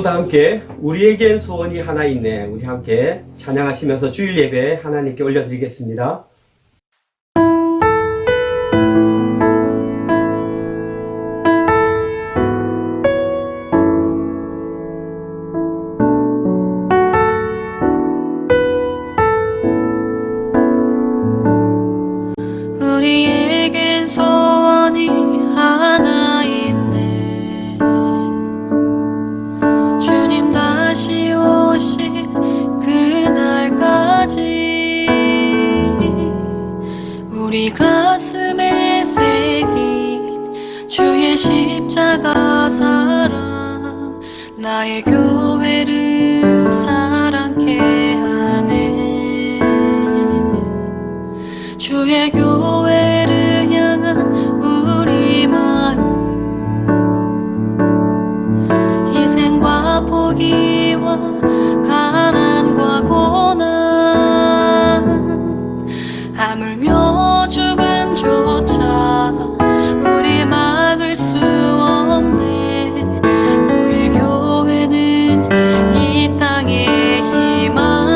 다 함께 우리에겐 소원이 하나 있네, 우리 함께 찬양하시면서 주일 예배 하나님께 올려드리겠습니다. 우리에겐 소원이 하나 있네. 주님 다시 오실 그날까지 우리 가슴에 새긴 주의 십자가 사랑, 나의 교회를 사랑케 하네. 주의 교회를 향한 우리 마음, 희생과 포기와 가난과 고난, 하물며 죽음조차 우리 막을 수 없네. 우리 교회는 이 땅의 희망,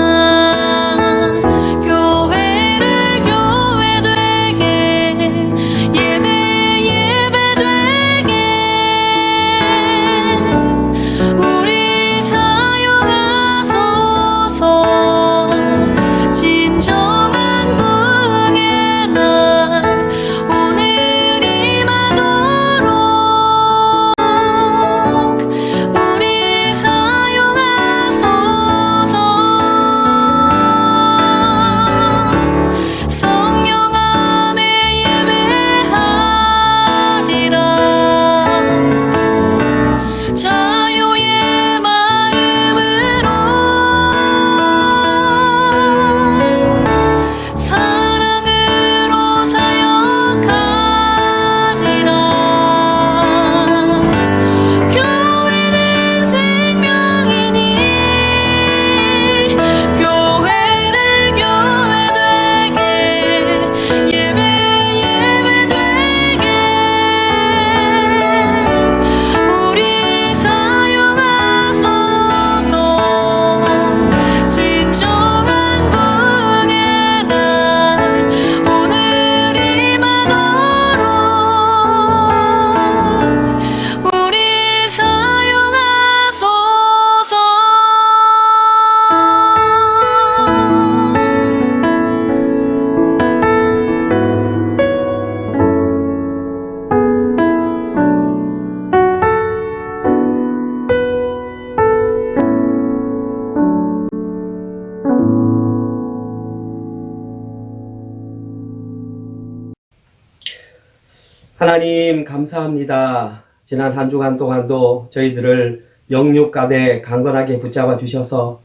하나님 감사합니다. 지난 한 주간 동안도 저희들을 영육간에 강건하게 붙잡아 주셔서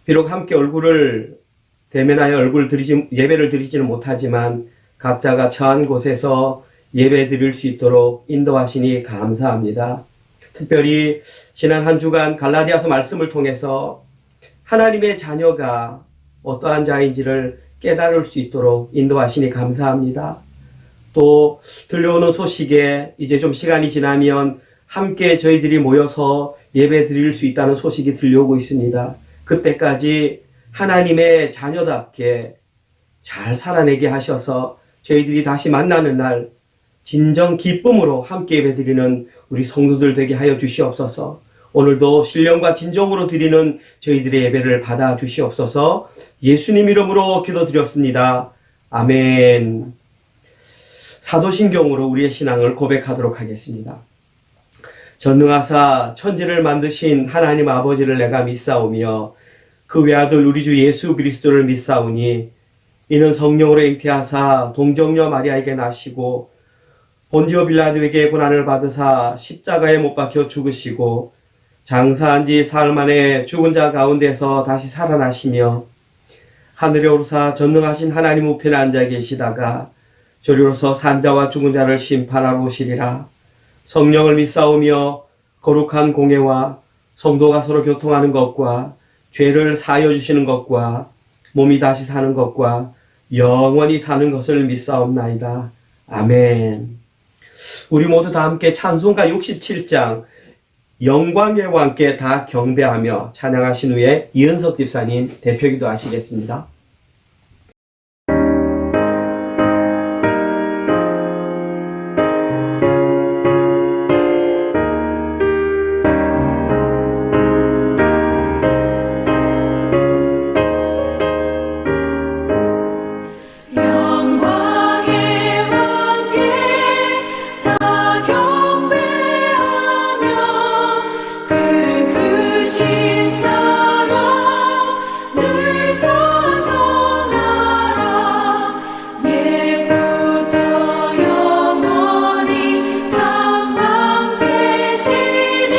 비록 함께 얼굴을 대면하여 예배를 드리지는 못하지만 각자가 처한 곳에서 예배 드릴 수 있도록 인도하시니 감사합니다. 특별히 지난 한 주간 갈라디아서 말씀을 통해서 하나님의 자녀가 어떠한 자인지를 깨달을 수 있도록 인도하시니 감사합니다. 또 들려오는 소식에 이제 좀 시간이 지나면 함께 저희들이 모여서 예배 드릴 수 있다는 소식이 들려오고 있습니다. 그때까지 하나님의 자녀답게 잘 살아내게 하셔서 저희들이 다시 만나는 날 진정 기쁨으로 함께 예배 드리는 우리 성도들 되게 하여 주시옵소서. 오늘도 신령과 진정으로 드리는 저희들의 예배를 받아 주시옵소서. 예수님 이름으로 기도드렸습니다. 아멘. 사도신경으로 우리의 신앙을 고백하도록 하겠습니다. 전능하사 천지를 만드신 하나님 아버지를 내가 믿사오며 그 외아들 우리 주 예수 그리스도를 믿사오니 이는 성령으로 잉태하사 동정녀 마리아에게 나시고 본디오 빌라도에게 고난을 받으사 십자가에 못 박혀 죽으시고 장사한 지 사흘 만에 죽은 자 가운데서 다시 살아나시며 하늘에 오르사 전능하신 하나님 우편에 앉아 계시다가 저리로서 산자와 죽은 자를 심판하러 오시리라. 성령을 믿사오며 거룩한 공예와 성도가 서로 교통하는 것과 죄를 사하여 주시는 것과 몸이 다시 사는 것과 영원히 사는 것을 믿사옵나이다. 아멘. 우리 모두 다 함께 찬송가 67장 영광의 왕께 다 경배하며 찬양하신 후에 이은석 집사님 대표기도 하시겠습니다. 영광의 왕께 다 경배하며 그 크신 사랑 늘 찬송하라. 옛부터 영원히 참만 계시니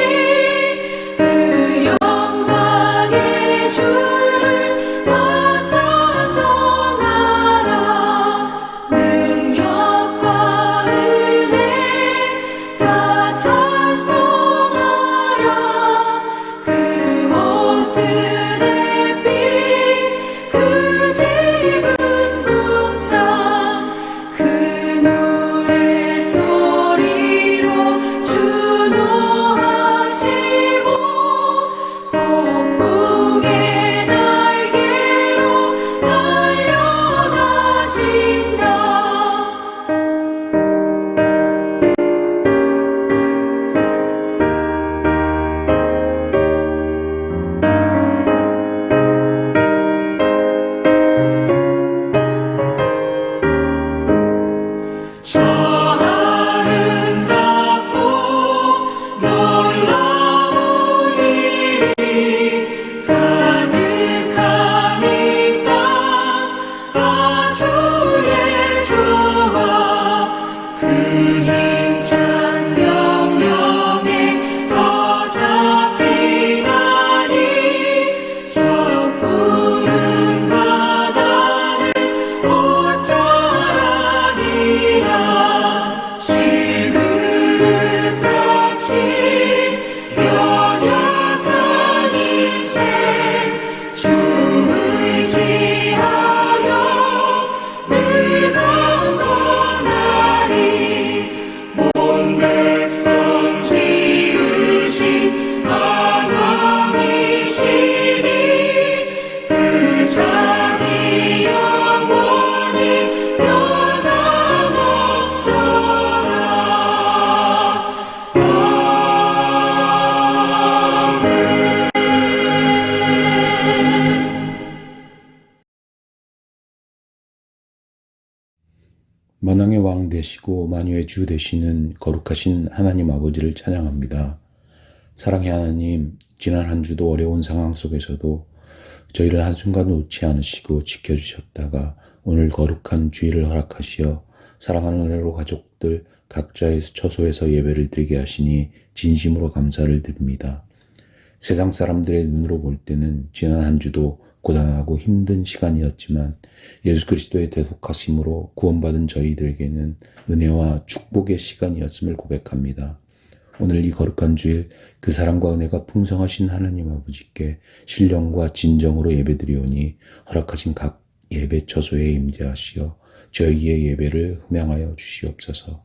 그 영광의 주를 다 찬송하라. 능력과 은혜 다 찬송하라. 그 옷은 햇빛 그 집은 궁창 그 노래 소리로 준호하시고 폭풍의 날개로 달려가신다. 저 아름답고 놀라운 일이 가득한 이 땅 아주의 조화 그 힘찬 명령에 더 잡히나니 저 푸른 바다는 옷자락이라 실그릇같이 연약한 인생 주 의지하여 늘 강건하리. 온 백성 지으신 만왕이시니 그 자비 영원히 변함없어라. 만왕의 왕 되시고 만유의 주 되시는 거룩하신 하나님 아버지를 찬양합니다. 사랑의 하나님, 지난 한 주도 어려운 상황 속에서도 저희를 한순간 놓지 않으시고 지켜주셨다가 오늘 거룩한 주일을 허락하시어 사랑하는 은혜로 가족들 각자의 처소에서 예배를 드리게 하시니 진심으로 감사를 드립니다. 세상 사람들의 눈으로 볼 때는 지난 한 주도 고단하고 힘든 시간이었지만 예수 그리스도의 대속하심으로 구원받은 저희들에게는 은혜와 축복의 시간이었음을 고백합니다. 오늘 이 거룩한 주일 그 사랑과 은혜가 풍성하신 하나님 아버지께 신령과 진정으로 예배드리오니 허락하신 각 예배 처소에 임재하시어 저희의 예배를 흠양하여 주시옵소서.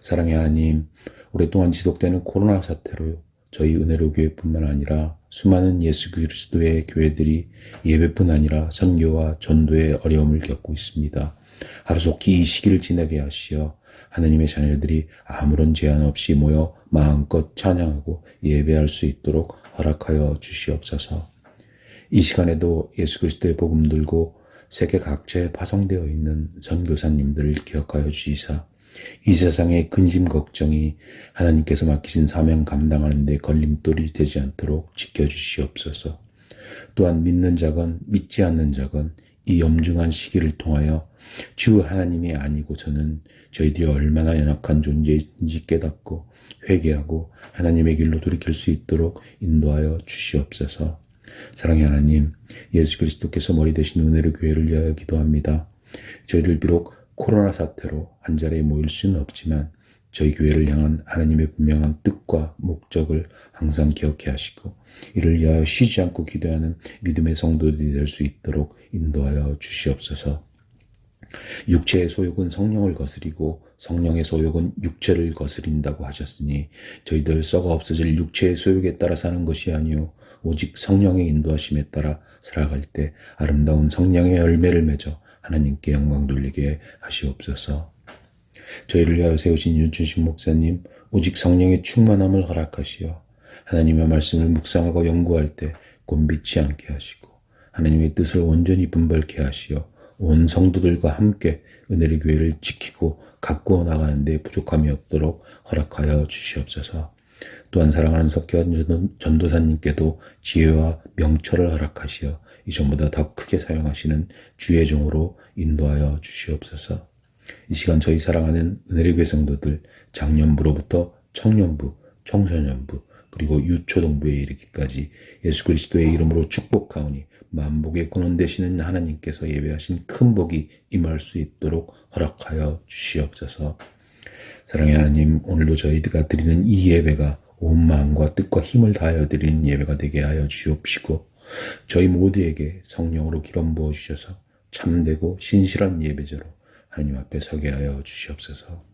사랑의 하나님, 오랫동안 지속되는 코로나 사태로 저희 은혜로 교회뿐만 아니라 수많은 예수 그리스도의 교회들이 예배뿐 아니라 선교와 전도의 어려움을 겪고 있습니다. 하루속히 이 시기를 지나게 하시어 하나님의 자녀들이 아무런 제한 없이 모여 마음껏 찬양하고 예배할 수 있도록 허락하여 주시옵소서. 이 시간에도 예수 그리스도의 복음 들고 세계 각처에 파송되어 있는 선교사님들을 기억하여 주시사 이 세상의 근심 걱정이 하나님께서 맡기신 사명 감당하는 데 걸림돌이 되지 않도록 지켜주시옵소서. 또한 믿는 자건 믿지 않는 자건 이 엄중한 시기를 통하여 주 하나님이 아니고서는 저희들이 얼마나 연약한 존재인지 깨닫고 회개하고 하나님의 길로 돌이킬 수 있도록 인도하여 주시옵소서. 사랑의 하나님, 예수 그리스도께서 머리 되신 은혜로 교회를 위하여 기도합니다. 저희들 비록 코로나 사태로 한자리에 모일 수는 없지만 저희 교회를 향한 하나님의 분명한 뜻과 목적을 항상 기억해 하시고 이를 위하여 쉬지 않고 기도하는 믿음의 성도들이 될 수 있도록 인도하여 주시옵소서. 육체의 소욕은 성령을 거스리고 성령의 소욕은 육체를 거스린다고 하셨으니 저희들 썩어 없어질 육체의 소욕에 따라 사는 것이 아니요 오직 성령의 인도하심에 따라 살아갈 때 아름다운 성령의 열매를 맺어 하나님께 영광 돌리게 하시옵소서. 저희를 위하여 세우신 윤춘식 목사님 오직 성령의 충만함을 허락하시어 하나님의 말씀을 묵상하고 연구할 때 곤비치 않게 하시고 하나님의 뜻을 온전히 분별케 하시어 온 성도들과 함께 은혜의 교회를 지키고 가꾸어 나가는 데 부족함이 없도록 허락하여 주시옵소서. 또한 사랑하는 석현 전도사님께도 지혜와 명철을 허락하시어 이전보다 더 크게 사용하시는 주의 종으로 인도하여 주시옵소서. 이 시간 저희 사랑하는 은혜의 교회 성도들 장년부로부터 청년부, 청소년부 그리고 유초동부에 이르기까지 예수 그리스도의 이름으로 축복하오니 만복의 근원 되시는 하나님께서 예배하신 큰 복이 임할 수 있도록 허락하여 주시옵소서. 사랑의 하나님, 오늘도 저희가 드리는 이 예배가 온 마음과 뜻과 힘을 다하여 드리는 예배가 되게 하여 주옵시고 저희 모두에게 성령으로 기름 부어주셔서 참되고 신실한 예배자로 하나님 앞에 서게 하여 주시옵소서.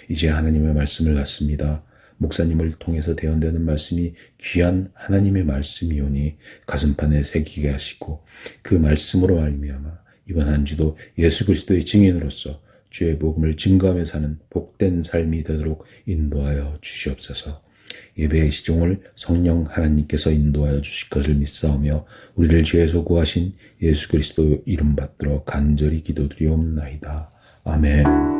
이제 하나님의 말씀을 갖습니다. 목사님을 통해서 대언되는 말씀이 귀한 하나님의 말씀이오니 가슴판에 새기게 하시고 그 말씀으로 말미암아 이번 한 주도 예수 그리스도의 증인으로서 주의 복음을 증거하며 사는 복된 삶이 되도록 인도하여 주시옵소서. 예배의 시종을 성령 하나님께서 인도하여 주실 것을 믿사오며 우리를 죄에서 구하신 예수 그리스도 이름 받들어 간절히 기도드리옵나이다. 아멘.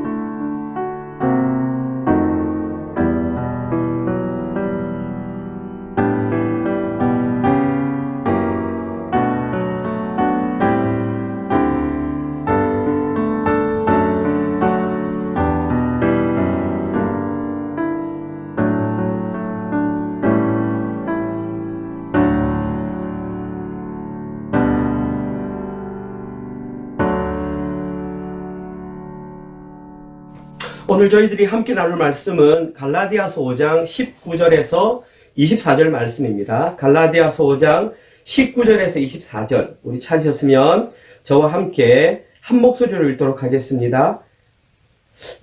오늘 저희들이 함께 나눌 말씀은 갈라디아서 5장 19절에서 24절 말씀입니다. 갈라디아서 5장 19절에서 24절 우리 찾으셨으면 저와 함께 한 목소리로 읽도록 하겠습니다.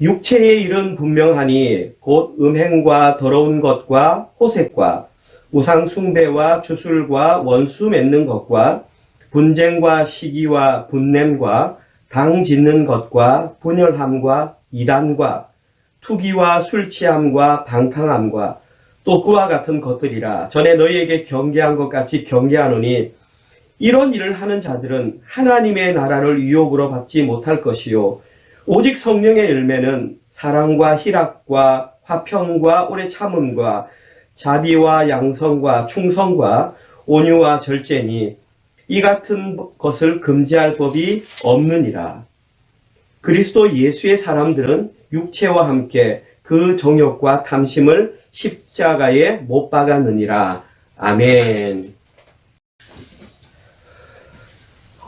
육체의 일은 분명하니 곧 음행과 더러운 것과 호색과 우상 숭배와 주술과 원수 맺는 것과 분쟁과 시기와 분냄과 당 짓는 것과 분열함과 이단과 투기와 술 취함과 방탕함과 또 그와 같은 것들이라. 전에 너희에게 경계한 것 같이 경계하노니 이런 일을 하는 자들은 하나님의 나라를 유혹으로 받지 못할 것이요 오직 성령의 열매는 사랑과 희락과 화평과 오래 참음과 자비와 양성과 충성과 온유와 절제니 이 같은 것을 금지할 법이 없느니라. 그리스도 예수의 사람들은 육체와 함께 그 정욕과 탐심을 십자가에 못 박았느니라. 아멘.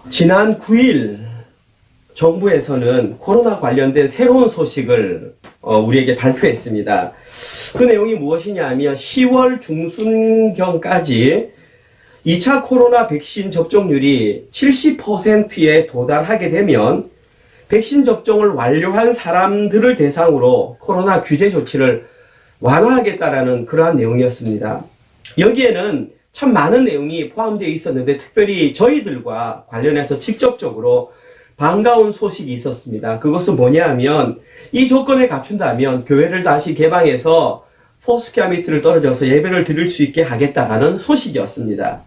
지난 9일 정부에서는 코로나 관련된 새로운 소식을 우리에게 발표했습니다. 그 내용이 무엇이냐 하면 10월 중순경까지 2차 코로나 백신 접종률이 70%에 도달하게 되면 백신 접종을 완료한 사람들을 대상으로 코로나 규제 조치를 완화하겠다라는 그러한 내용이었습니다. 여기에는 참 많은 내용이 포함되어 있었는데 특별히 저희들과 관련해서 직접적으로 반가운 소식이 있었습니다. 그것은 뭐냐 하면 이 조건을 갖춘다면 교회를 다시 개방해서 포스키아미트를 떨어져서 예배를 드릴 수 있게 하겠다라는 소식이었습니다.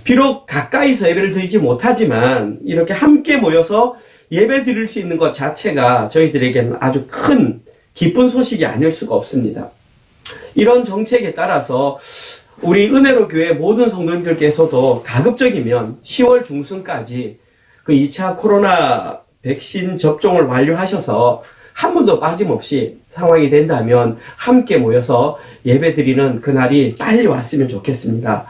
비록 가까이서 예배를 드리지 못하지만 이렇게 함께 모여서 예배 드릴 수 있는 것 자체가 저희들에게는 아주 큰 기쁜 소식이 아닐 수가 없습니다. 이런 정책에 따라서 우리 은혜로 교회 모든 성도님들께서도 가급적이면 10월 중순까지 그 2차 코로나 백신 접종을 완료하셔서 한 번도 빠짐없이 상황이 된다면 함께 모여서 예배 드리는 그날이 빨리 왔으면 좋겠습니다.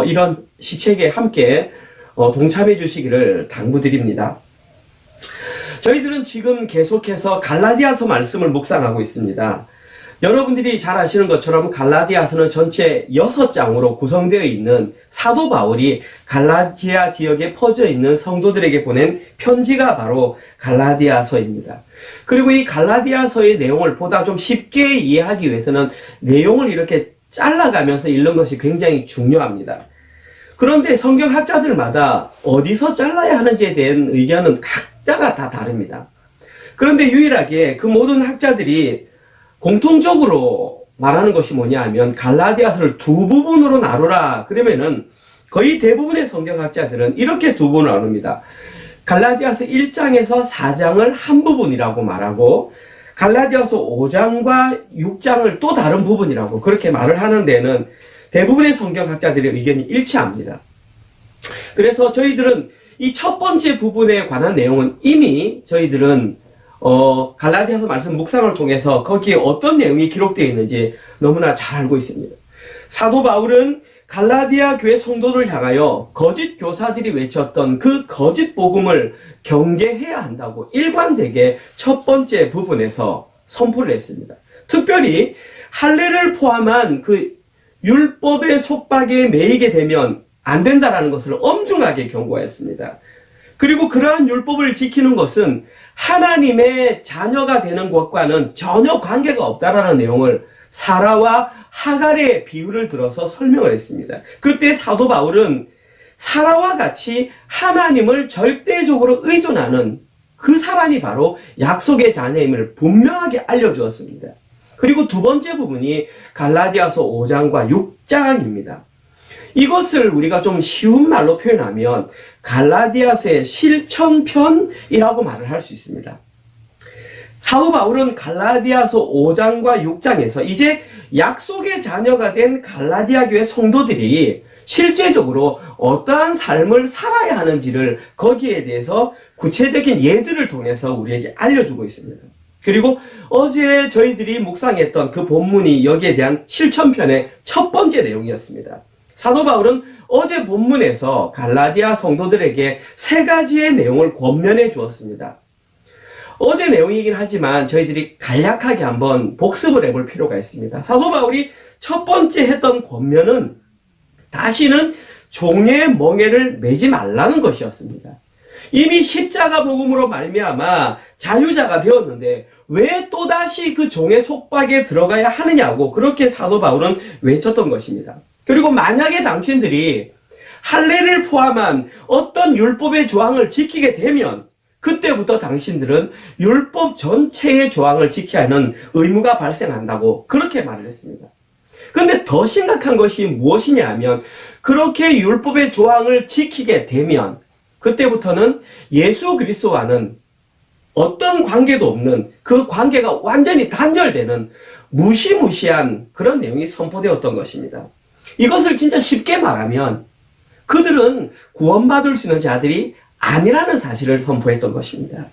이런 시책에 함께 동참해 주시기를 당부드립니다. 저희들은 지금 계속해서 갈라디아서 말씀을 묵상하고 있습니다. 여러분들이 잘 아시는 것처럼 갈라디아서는 전체 6장으로 구성되어 있는 사도 바울이 갈라디아 지역에 퍼져 있는 성도들에게 보낸 편지가 바로 갈라디아서입니다. 그리고 이 갈라디아서의 내용을 보다 좀 쉽게 이해하기 위해서는 내용을 이렇게 잘라가면서 읽는 것이 굉장히 중요합니다. 그런데 성경학자들마다 어디서 잘라야 하는지에 대한 의견은 각자가 다 다릅니다. 그런데 유일하게 그 모든 학자들이 공통적으로 말하는 것이 뭐냐 하면 갈라디아서를 두 부분으로 나누라. 그러면은 거의 대부분의 성경학자들은 이렇게 두 부분을 나눕니다. 갈라디아서 1장에서 4장을 한 부분이라고 말하고 갈라디아서 5장과 6장을 또 다른 부분이라고 그렇게 말을 하는 데는 대부분의 성경학자들의 의견이 일치합니다. 그래서 저희들은 이 첫 번째 부분에 관한 내용은 이미 저희들은 갈라디아서 말씀 묵상을 통해서 거기에 어떤 내용이 기록되어 있는지 너무나 잘 알고 있습니다. 사도 바울은 갈라디아 교회 성도를 향하여 거짓 교사들이 외쳤던 그 거짓 복음을 경계해야 한다고 일관되게 첫 번째 부분에서 선포를 했습니다. 특별히 할례를 포함한 그 율법의 속박에 매이게 되면 안 된다라는 것을 엄중하게 경고했습니다. 그리고 그러한 율법을 지키는 것은 하나님의 자녀가 되는 것과는 전혀 관계가 없다라는 내용을 사라와 하갈의 비유를 들어서 설명을 했습니다. 그때 사도 바울은 사라와 같이 하나님을 절대적으로 의존하는 그 사람이 바로 약속의 자녀임을 분명하게 알려주었습니다. 그리고 두 번째 부분이 갈라디아서 5장과 6장입니다. 이것을 우리가 좀 쉬운 말로 표현하면 갈라디아서의 실천편이라고 말을 할 수 있습니다. 사도 바울은 갈라디아서 5장과 6장에서 이제 약속의 자녀가 된 갈라디아 교회 성도들이 실제적으로 어떠한 삶을 살아야 하는지를 거기에 대해서 구체적인 예들을 통해서 우리에게 알려주고 있습니다. 그리고 어제 저희들이 묵상했던 그 본문이 여기에 대한 실천편의 첫 번째 내용이었습니다. 사도 바울은 어제 본문에서 갈라디아 성도들에게 세 가지의 내용을 권면해 주었습니다. 어제 내용이긴 하지만 저희들이 간략하게 한번 복습을 해볼 필요가 있습니다. 사도 바울이 첫 번째 했던 권면은 다시는 종의 멍에를 매지 말라는 것이었습니다. 이미 십자가 복음으로 말미암아 자유자가 되었는데 왜 또다시 그 종의 속박에 들어가야 하느냐고 그렇게 사도 바울은 외쳤던 것입니다. 그리고 만약에 당신들이 할례를 포함한 어떤 율법의 조항을 지키게 되면 그때부터 당신들은 율법 전체의 조항을 지켜야 하는 의무가 발생한다고 그렇게 말을 했습니다. 그런데 더 심각한 것이 무엇이냐 하면 그렇게 율법의 조항을 지키게 되면 그때부터는 예수 그리스도와는 어떤 관계도 없는 그 관계가 완전히 단절되는 무시무시한 그런 내용이 선포되었던 것입니다. 이것을 진짜 쉽게 말하면 그들은 구원받을 수 있는 자들이 아니라는 사실을 선포했던 것입니다.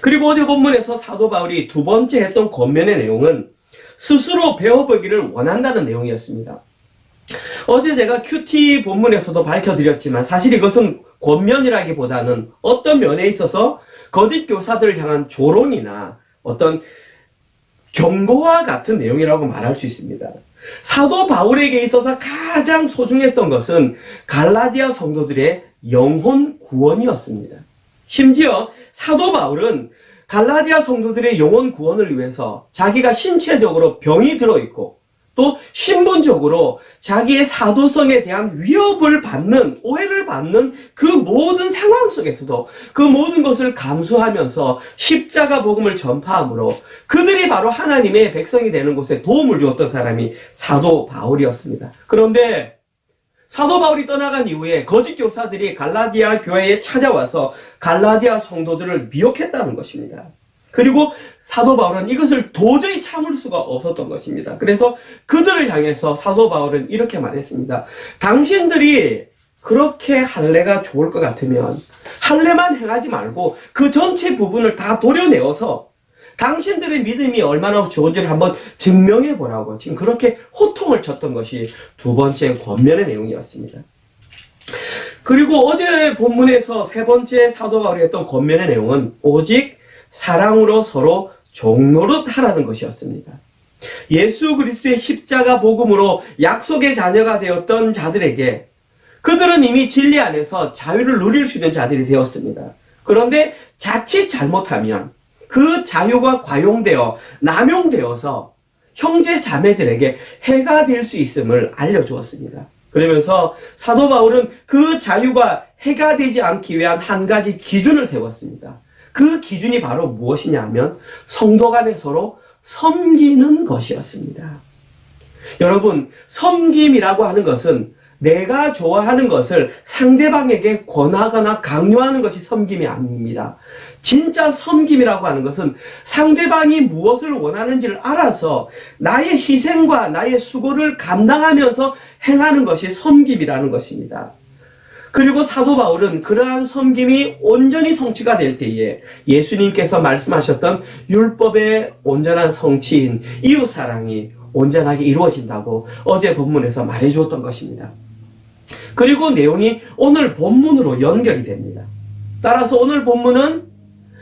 그리고 어제 본문에서 사도 바울이 두 번째 했던 권면의 내용은 스스로 배워보기를 원한다는 내용이었습니다. 어제 제가 큐티 본문에서도 밝혀드렸지만 사실 이것은 권면이라기보다는 어떤 면에 있어서 거짓 교사들을 향한 조롱이나 어떤 경고와 같은 내용이라고 말할 수 있습니다. 사도 바울에게 있어서 가장 소중했던 것은 갈라디아 성도들의 영혼 구원이었습니다. 심지어 사도 바울은 갈라디아 성도들의 영혼 구원을 위해서 자기가 신체적으로 병이 들어있고 또 신분적으로 자기의 사도성에 대한 위협을 받는, 오해를 받는 그 모든 상황 속에서도 그 모든 것을 감수하면서 십자가 복음을 전파함으로 그들이 바로 하나님의 백성이 되는 곳에 도움을 주었던 사람이 사도 바울이었습니다. 그런데 사도 바울이 떠나간 이후에 거짓 교사들이 갈라디아 교회에 찾아와서 갈라디아 성도들을 미혹했다는 것입니다. 그리고 사도 바울은 이것을 도저히 참을 수가 없었던 것입니다. 그래서 그들을 향해서 사도 바울은 이렇게 말했습니다. 당신들이 그렇게 할례가 좋을 것 같으면 할례만 행하지 말고 그 전체 부분을 다 도려내어서 당신들의 믿음이 얼마나 좋은지를 한번 증명해 보라고 지금 그렇게 호통을 쳤던 것이 두 번째 권면의 내용이었습니다. 그리고 어제 본문에서 세 번째 사도 바울이 했던 권면의 내용은 오직 사랑으로 서로 종노릇 하라는 것이었습니다. 예수 그리스도의 십자가 복음으로 약속의 자녀가 되었던 자들에게 그들은 이미 진리 안에서 자유를 누릴 수 있는 자들이 되었습니다. 그런데 자칫 잘못하면 그 자유가 과용되어 남용되어서 형제 자매들에게 해가 될 수 있음을 알려주었습니다. 그러면서 사도 바울은 그 자유가 해가 되지 않기 위한 한 가지 기준을 세웠습니다. 그 기준이 바로 무엇이냐 하면 성도 간에 서로 섬기는 것이었습니다. 여러분, 섬김이라고 하는 것은 내가 좋아하는 것을 상대방에게 권하거나 강요하는 것이 섬김이 아닙니다. 진짜 섬김이라고 하는 것은 상대방이 무엇을 원하는지를 알아서 나의 희생과 나의 수고를 감당하면서 행하는 것이 섬김이라는 것입니다. 그리고 사도 바울은 그러한 섬김이 온전히 성취가 될 때에 예수님께서 말씀하셨던 율법의 온전한 성취인 이웃사랑이 온전하게 이루어진다고 어제 본문에서 말해주었던 것입니다. 그리고 내용이 오늘 본문으로 연결이 됩니다. 따라서 오늘 본문은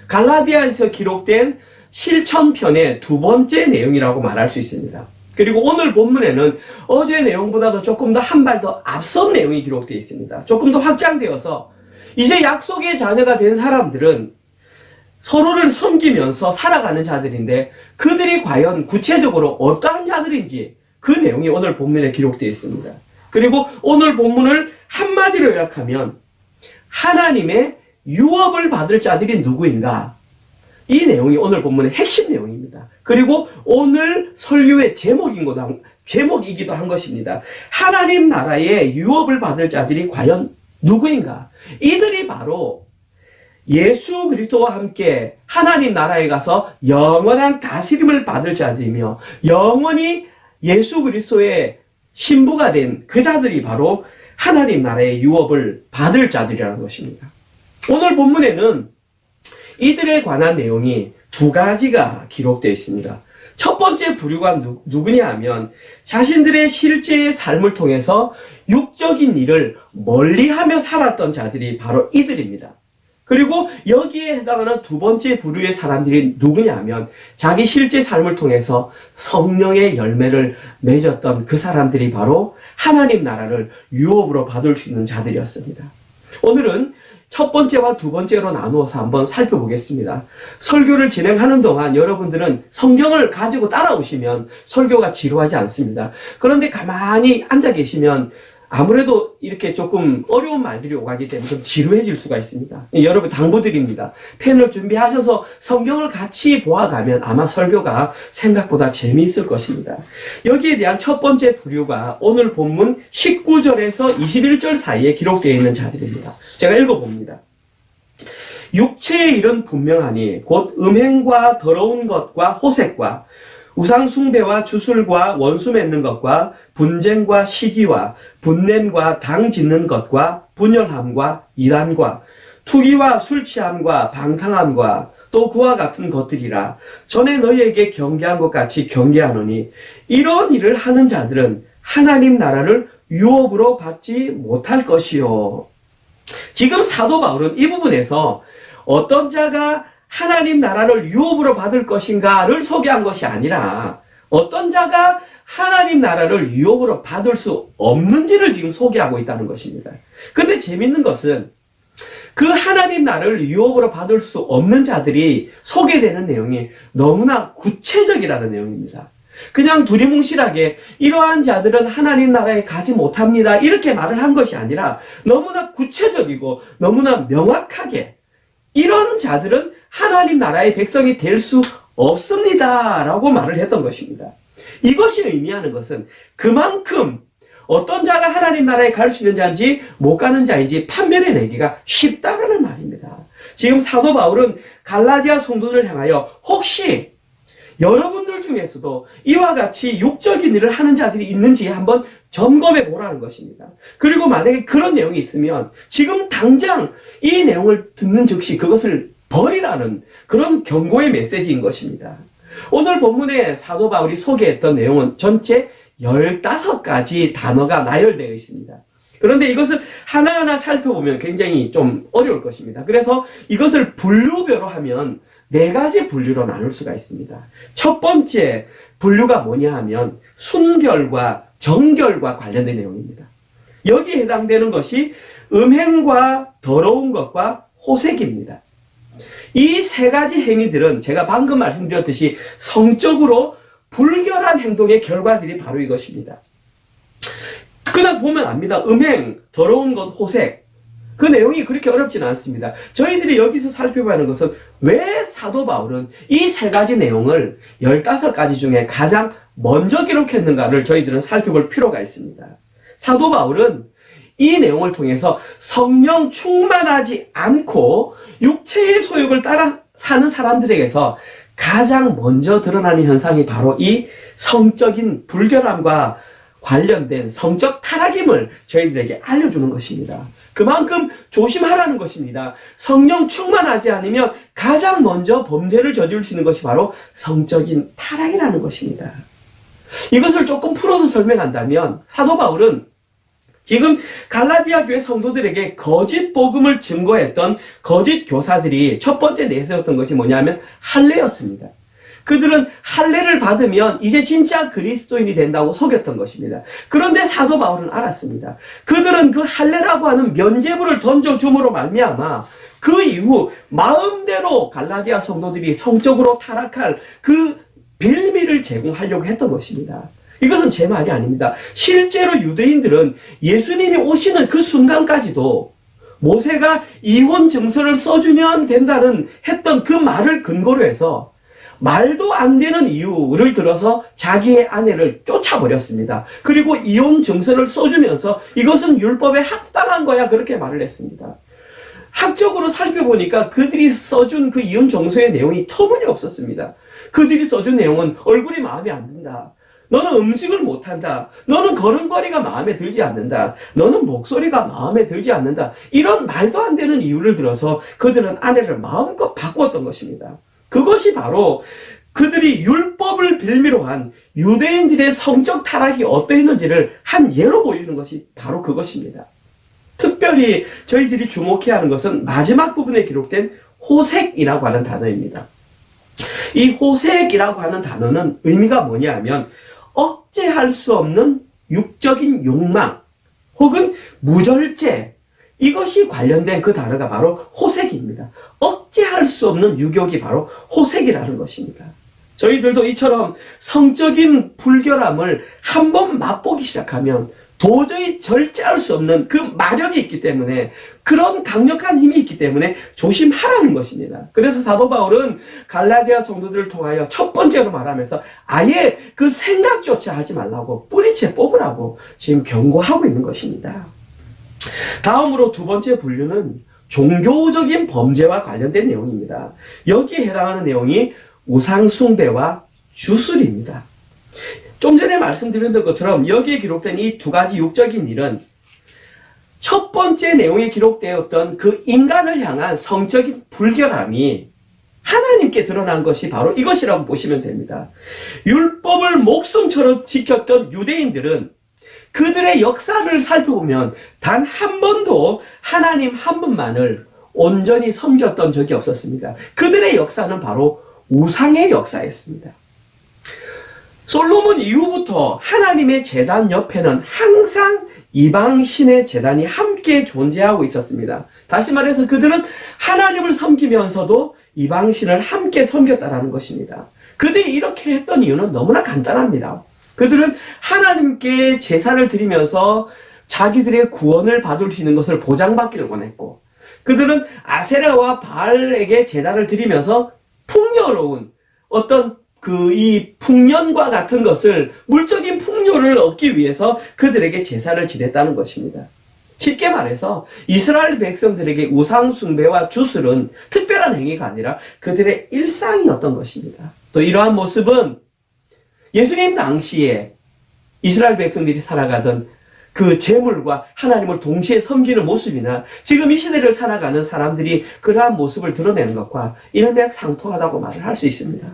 갈라디아에서 기록된 실천편의 두 번째 내용이라고 말할 수 있습니다. 그리고 오늘 본문에는 어제 내용보다도 조금 더 한 발 더 앞선 내용이 기록되어 있습니다. 조금 더 확장되어서 이제 약속의 자녀가 된 사람들은 서로를 섬기면서 살아가는 자들인데 그들이 과연 구체적으로 어떠한 자들인지 그 내용이 오늘 본문에 기록되어 있습니다. 그리고 오늘 본문을 한마디로 요약하면 하나님의 유업을 받을 자들이 누구인가? 이 내용이 오늘 본문의 핵심 내용입니다. 그리고 오늘 설교의 제목이기도 한 것입니다. 하나님 나라의 유업을 받을 자들이 과연 누구인가? 이들이 바로 예수 그리스도와 함께 하나님 나라에 가서 영원한 다스림을 받을 자들이며 영원히 예수 그리스도의 신부가 된 그 자들이 바로 하나님 나라의 유업을 받을 자들이라는 것입니다. 오늘 본문에는 이들에 관한 내용이 두 가지가 기록되어 있습니다. 첫 번째 부류가 누구냐 하면 자신들의 실제의 삶을 통해서 육적인 일을 멀리하며 살았던 자들이 바로 이들입니다. 그리고 여기에 해당하는 두 번째 부류의 사람들이 누구냐 하면 자기 실제 삶을 통해서 성령의 열매를 맺었던 그 사람들이 바로 하나님 나라를 유업으로 받을 수 있는 자들이었습니다. 오늘은 첫 번째와 두 번째로 나누어서 한번 살펴보겠습니다. 설교를 진행하는 동안 여러분들은 성경을 가지고 따라오시면 설교가 지루하지 않습니다. 그런데 가만히 앉아 계시면 아무래도 이렇게 조금 어려운 말들이 오가기 때문에 좀 지루해질 수가 있습니다. 여러분 당부드립니다. 펜을 준비하셔서 성경을 같이 보아가면 아마 설교가 생각보다 재미있을 것입니다. 여기에 대한 첫 번째 부류가 오늘 본문 19절에서 21절 사이에 기록되어 있는 자들입니다. 제가 읽어봅니다. 육체의 일은 분명하니 곧 음행과 더러운 것과 호색과 우상숭배와 주술과 원수 맺는 것과 분쟁과 시기와 분냄과 당 짓는 것과 분열함과 이단과 투기와 술취함과 방탕함과 또 그와 같은 것들이라. 전에 너희에게 경계한 것 같이 경계하노니 이런 일을 하는 자들은 하나님 나라를 유업으로 받지 못할 것이요. 지금 사도 바울은 이 부분에서 어떤 자가 하나님 나라를 유업으로 받을 것인가를 소개한 것이 아니라 어떤 자가 하나님 나라를 유업으로 받을 수 없는지를 지금 소개하고 있다는 것입니다. 근데 재밌는 것은 그 하나님 나라를 유업으로 받을 수 없는 자들이 소개되는 내용이 너무나 구체적이라는 내용입니다. 그냥 두리뭉실하게 이러한 자들은 하나님 나라에 가지 못합니다 이렇게 말을 한 것이 아니라 너무나 구체적이고 너무나 명확하게 이런 자들은 하나님 나라의 백성이 될 수 없습니다 라고 말을 했던 것입니다. 이것이 의미하는 것은 그만큼 어떤 자가 하나님 나라에 갈 수 있는 자인지 못 가는 자인지 판별해내기가 쉽다라는 말입니다. 지금 사도 바울은 갈라디아 성도들을 향하여 혹시 여러분들 중에서도 이와 같이 육적인 일을 하는 자들이 있는지 한번 점검해 보라는 것입니다. 그리고 만약에 그런 내용이 있으면 지금 당장 이 내용을 듣는 즉시 그것을 버리라는 그런 경고의 메시지인 것입니다. 오늘 본문에 사도 바울이 소개했던 내용은 전체 15가지 단어가 나열되어 있습니다. 그런데 이것을 하나하나 살펴보면 굉장히 좀 어려울 것입니다. 그래서 이것을 분류별로 하면 네 가지 분류로 나눌 수가 있습니다. 첫 번째 분류가 뭐냐 하면 순결과 정결과 관련된 내용입니다. 여기에 해당되는 것이 음행과 더러운 것과 호색입니다. 이 세 가지 행위들은 제가 방금 말씀드렸듯이 성적으로 불결한 행동의 결과들이 바로 이것입니다. 그냥 보면 압니다. 음행, 더러운 것, 호색. 그 내용이 그렇게 어렵지는 않습니다. 저희들이 여기서 살펴봐야 하는 것은 왜 사도 바울은 이 세 가지 내용을 15가지 중에 가장 먼저 기록했는가를 저희들은 살펴볼 필요가 있습니다. 사도 바울은 이 내용을 통해서 성령 충만하지 않고 육체의 소욕을 따라 사는 사람들에게서 가장 먼저 드러나는 현상이 바로 이 성적인 불결함과 관련된 성적 타락임을 저희들에게 알려주는 것입니다. 그만큼 조심하라는 것입니다. 성령 충만하지 않으면 가장 먼저 범죄를 저지를 수 있는 것이 바로 성적인 타락이라는 것입니다. 이것을 조금 풀어서 설명한다면 사도 바울은 지금 갈라디아 교회 성도들에게 거짓 복음을 증거했던 거짓 교사들이 첫 번째 내세웠던 것이 뭐냐면 할례였습니다. 그들은 할례를 받으면 이제 진짜 그리스도인이 된다고 속였던 것입니다. 그런데 사도 바울은 알았습니다. 그들은 그 할례라고 하는 면죄부를 던져줌으로 말미암아 그 이후 마음대로 갈라디아 성도들이 성적으로 타락할 그 빌미를 제공하려고 했던 것입니다. 이것은 제 말이 아닙니다. 실제로 유대인들은 예수님이 오시는 그 순간까지도 모세가 이혼 증서를 써주면 된다는 했던 그 말을 근거로 해서 말도 안 되는 이유를 들어서 자기의 아내를 쫓아버렸습니다. 그리고 이혼 증서를 써주면서 이것은 율법에 합당한 거야 그렇게 말을 했습니다. 학적으로 살펴보니까 그들이 써준 그 이혼 증서의 내용이 터무니없었습니다. 그들이 써준 내용은 얼굴이 마음에 안 든다. 너는 음식을 못한다. 너는 걸음걸이가 마음에 들지 않는다. 너는 목소리가 마음에 들지 않는다. 이런 말도 안 되는 이유를 들어서 그들은 아내를 마음껏 바꾸었던 것입니다. 그것이 바로 그들이 율법을 빌미로 한 유대인들의 성적 타락이 어떠했는지를 한 예로 보여주는 것이 바로 그것입니다. 특별히 저희들이 주목해야 하는 것은 마지막 부분에 기록된 호색이라고 하는 단어입니다. 이 호색이라고 하는 단어는 의미가 뭐냐 하면 억제할 수 없는 육적인 욕망 혹은 무절제, 이것이 관련된 그 단어가 바로 호색입니다. 억제할 수 없는 유욕이 바로 호색이라는 것입니다. 저희들도 이처럼 성적인 불결함을 한번 맛보기 시작하면 도저히 절제할 수 없는 그 마력이 있기 때문에, 그런 강력한 힘이 있기 때문에 조심하라는 것입니다. 그래서 사도 바울은 갈라디아 성도들을 통하여 첫 번째로 말하면서 아예 그 생각조차 하지 말라고, 뿌리채 뽑으라고 지금 경고하고 있는 것입니다. 다음으로 두 번째 분류는 종교적인 범죄와 관련된 내용입니다. 여기에 해당하는 내용이 우상숭배와 주술입니다. 좀 전에 말씀드렸던 것처럼 여기에 기록된 이 두 가지 육적인 일은 첫 번째 내용에 기록되었던 그 인간을 향한 성적인 불결함이 하나님께 드러난 것이 바로 이것이라고 보시면 됩니다. 율법을 목숨처럼 지켰던 유대인들은 그들의 역사를 살펴보면 단 한 번도 하나님 한 분만을 온전히 섬겼던 적이 없었습니다. 그들의 역사는 바로 우상의 역사였습니다. 솔로몬 이후부터 하나님의 제단 옆에는 항상 이방신의 제단이 함께 존재하고 있었습니다. 다시 말해서 그들은 하나님을 섬기면서도 이방신을 함께 섬겼다는 것입니다. 그들이 이렇게 했던 이유는 너무나 간단합니다. 그들은 하나님께 제사를 드리면서 자기들의 구원을 받을 수 있는 것을 보장받기를 원했고, 그들은 아세라와 바알에게 제단을 드리면서 풍요로운 어떤 이 풍년과 같은 것을, 물적인 풍요를 얻기 위해서 그들에게 제사를 지냈다는 것입니다. 쉽게 말해서 이스라엘 백성들에게 우상숭배와 주술은 특별한 행위가 아니라 그들의 일상이었던 것입니다. 또 이러한 모습은 예수님 당시에 이스라엘 백성들이 살아가던 그 제물과 하나님을 동시에 섬기는 모습이나 지금 이 시대를 살아가는 사람들이 그러한 모습을 드러내는 것과 일맥상통하다고 말을 할 수 있습니다.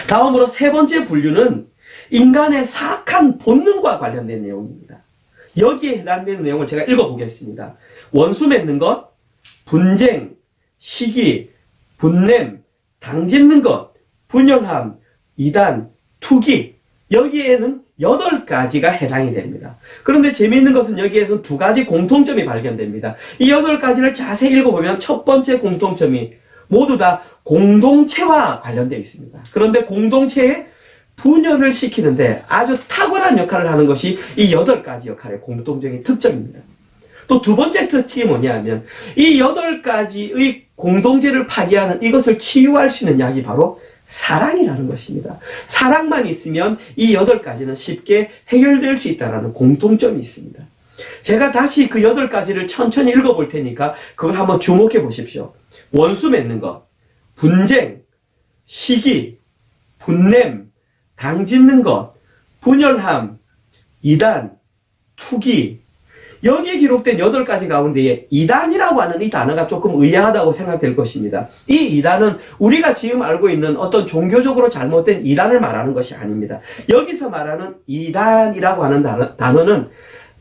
다음으로 세 번째 분류는 인간의 사악한 본능과 관련된 내용입니다. 여기에 해당되는 내용을 제가 읽어보겠습니다. 원수 맺는 것, 분쟁, 시기, 분냄, 당짓는 것, 분열함, 이단, 투기, 여기에는 8가지가 해당이 됩니다. 그런데 재미있는 것은 여기에서 2가지 공통점이 발견됩니다. 이 8가지를 자세히 읽어보면 첫 번째 공통점이 모두 다 공동체와 관련되어 있습니다. 그런데 공동체의 분열을 시키는데 아주 탁월한 역할을 하는 것이 이 8가지 역할의 공통적인 특징입니다. 또 2번째 특징이 뭐냐 하면 이 8가지의 공동체를 파괴하는 이것을 치유할 수 있는 약이 바로 사랑이라는 것입니다. 사랑만 있으면 이 8가지는 쉽게 해결될 수 있다는 공통점이 있습니다. 제가 다시 그 8가지를 천천히 읽어볼 테니까 그걸 한번 주목해 보십시오. 원수 맺는 것, 분쟁, 시기, 분냄, 당짓는 것, 분열함, 이단, 투기. 여기에 기록된 8가지 가운데에 이단이라고 하는 이 단어가 조금 의아하다고 생각될 것입니다. 이 이단은 우리가 지금 알고 있는 어떤 종교적으로 잘못된 이단을 말하는 것이 아닙니다. 여기서 말하는 이단이라고 하는 단어는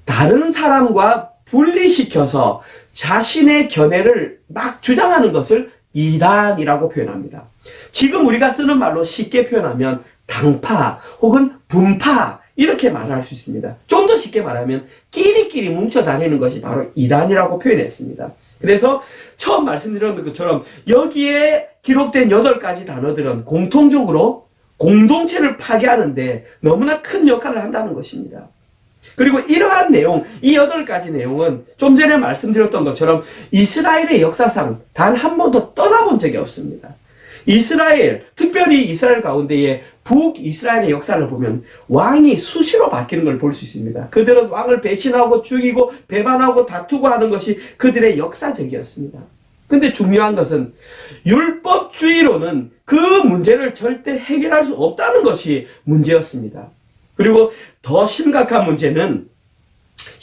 다른 사람과 분리시켜서 자신의 견해를 막 주장하는 것을 이단이라고 표현합니다. 지금 우리가 쓰는 말로 쉽게 표현하면 당파 혹은 분파 이렇게 말할 수 있습니다. 좀 더 쉽게 말하면 끼리끼리 뭉쳐 다니는 것이 바로 이단이라고 표현했습니다. 그래서 처음 말씀드린 것처럼 여기에 기록된 8가지 단어들은 공통적으로 공동체를 파괴하는데 너무나 큰 역할을 한다는 것입니다. 그리고 이러한 내용, 이 8가지 내용은 좀 전에 말씀드렸던 것처럼 이스라엘의 역사상 단 한 번도 떠나본 적이 없습니다. 이스라엘, 특별히 이스라엘 가운데에 북이스라엘의 역사를 보면 왕이 수시로 바뀌는 걸 볼 수 있습니다. 그들은 왕을 배신하고 죽이고 배반하고 다투고 하는 것이 그들의 역사적이었습니다. 근데 중요한 것은 율법주의로는 그 문제를 절대 해결할 수 없다는 것이 문제였습니다. 그리고 더 심각한 문제는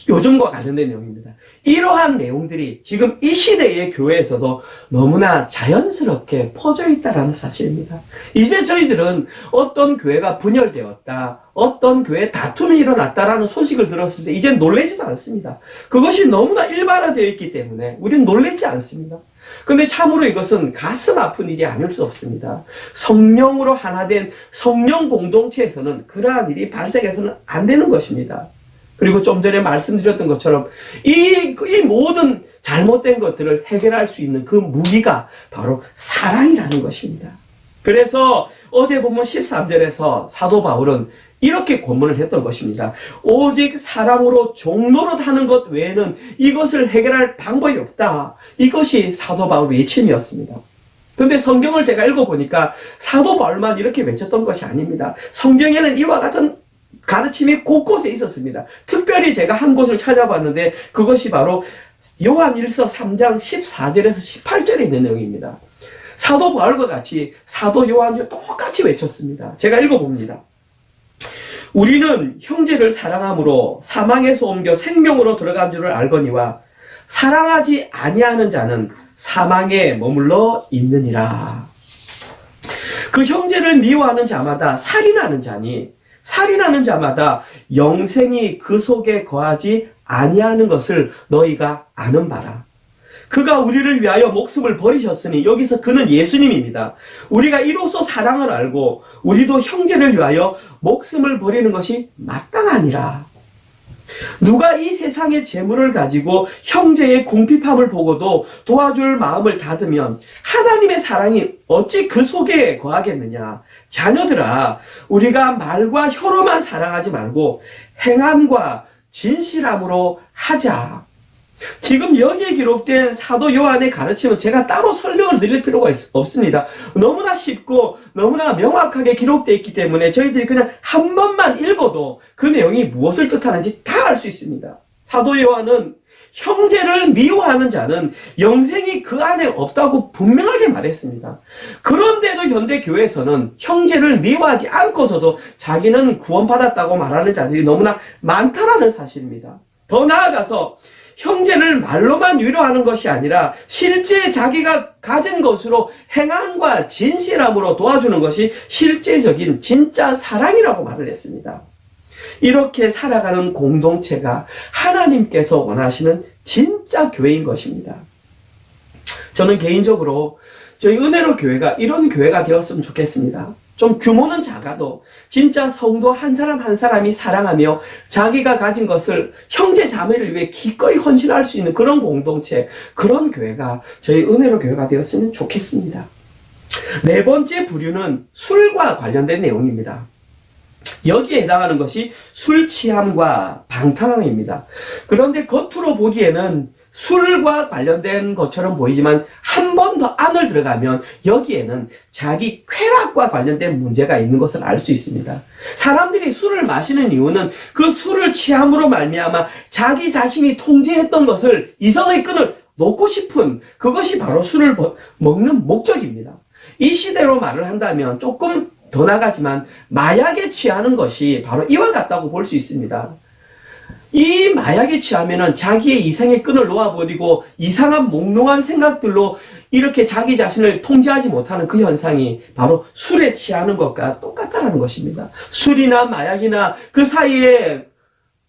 요즘과 관련된 내용입니다. 이러한 내용들이 지금 이 시대의 교회에서도 너무나 자연스럽게 퍼져 있다는 사실입니다. 이제 저희들은 어떤 교회가 분열되었다, 어떤 교회에 다툼이 일어났다라는 소식을 들었을 때 이제 놀라지도 않습니다. 그것이 너무나 일반화되어 있기 때문에 우리는 놀라지 않습니다. 근데 참으로 이것은 가슴 아픈 일이 아닐 수 없습니다. 성령으로 하나된 성령 공동체에서는 그러한 일이 발생해서는 안 되는 것입니다. 그리고 좀 전에 말씀드렸던 것처럼 이 모든 잘못된 것들을 해결할 수 있는 그 무기가 바로 사랑이라는 것입니다. 그래서 어제 보면 13절에서 사도 바울은 이렇게 권면을 했던 것입니다. 오직 사랑으로 종노릇 하는 것 외에는 이것을 해결할 방법이 없다. 이것이 사도 바울의 외침이었습니다. 그런데 성경을 제가 읽어보니까 사도 바울만 이렇게 외쳤던 것이 아닙니다. 성경에는 이와 같은 가르침이 곳곳에 있었습니다. 특별히 제가 한 곳을 찾아봤는데 그것이 바로 요한일서 3장 14절에서 18절에 있는 내용입니다. 사도 바울과 같이 사도 요한이 똑같이 외쳤습니다. 제가 읽어봅니다. 우리는 형제를 사랑함으로 사망에서 옮겨 생명으로 들어간 줄을 알거니와 사랑하지 아니하는 자는 사망에 머물러 있느니라. 그 형제를 미워하는 자마다 살인하는 자니 살인하는 자마다 영생이 그 속에 거하지 아니하는 것을 너희가 아는 바라. 그가 우리를 위하여 목숨을 버리셨으니 여기서 그는 예수님입니다. 우리가 이로써 사랑을 알고 우리도 형제를 위하여 목숨을 버리는 것이 마땅하니라. 누가 이 세상의 재물을 가지고 형제의 궁핍함을 보고도 도와줄 마음을 닫으면 하나님의 사랑이 어찌 그 속에 거하겠느냐. 자녀들아, 우리가 말과 혀로만 사랑하지 말고 행함과 진실함으로 하자. 지금 여기에 기록된 사도 요한의 가르침은 제가 따로 설명을 드릴 필요가 없습니다. 너무나 쉽고 너무나 명확하게 기록되어 있기 때문에 저희들이 그냥 한 번만 읽어도 그 내용이 무엇을 뜻하는지 다 알 수 있습니다. 사도 요한은 형제를 미워하는 자는 영생이 그 안에 없다고 분명하게 말했습니다. 그런데도 현대 교회에서는 형제를 미워하지 않고서도 자기는 구원받았다고 말하는 자들이 너무나 많다라는 사실입니다. 더 나아가서 형제를 말로만 위로하는 것이 아니라 실제 자기가 가진 것으로 행함과 진실함으로 도와주는 것이 실제적인 진짜 사랑이라고 말을 했습니다. 이렇게 살아가는 공동체가 하나님께서 원하시는 진짜 교회인 것입니다. 저는 개인적으로 저희 은혜로 교회가 이런 교회가 되었으면 좋겠습니다. 좀 규모는 작아도 진짜 성도 한 사람 한 사람이 사랑하며 자기가 가진 것을 형제 자매를 위해 기꺼이 헌신할 수 있는 그런 공동체, 그런 교회가 저희 은혜로 교회가 되었으면 좋겠습니다. 네 번째 부류는 술과 관련된 내용입니다. 여기에 해당하는 것이 술 취함과 방탕함입니다. 그런데 겉으로 보기에는 술과 관련된 것처럼 보이지만 한 번 더 안을 들어가면 여기에는 자기 쾌락과 관련된 문제가 있는 것을 알 수 있습니다. 사람들이 술을 마시는 이유는 그 술을 취함으로 말미암아 자기 자신이 통제했던 것을, 이성의 끈을 놓고 싶은 그것이 바로 술을 먹는 목적입니다. 이 시대로 말을 한다면 조금 더 나가지만 마약에 취하는 것이 바로 이와 같다고 볼 수 있습니다. 이 마약에 취하면은 자기의 이성의 끈을 놓아버리고 이상한 몽롱한 생각들로 이렇게 자기 자신을 통제하지 못하는 그 현상이 바로 술에 취하는 것과 똑같다는 것입니다. 술이나 마약이나 그 사이에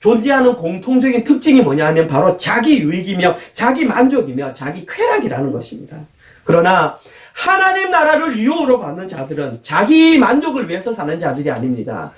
존재하는 공통적인 특징이 뭐냐 하면 바로 자기 유익이며 자기 만족이며 자기 쾌락이라는 것입니다. 그러나 하나님 나라를 유혹으로 받는 자들은 자기 만족을 위해서 사는 자들이 아닙니다.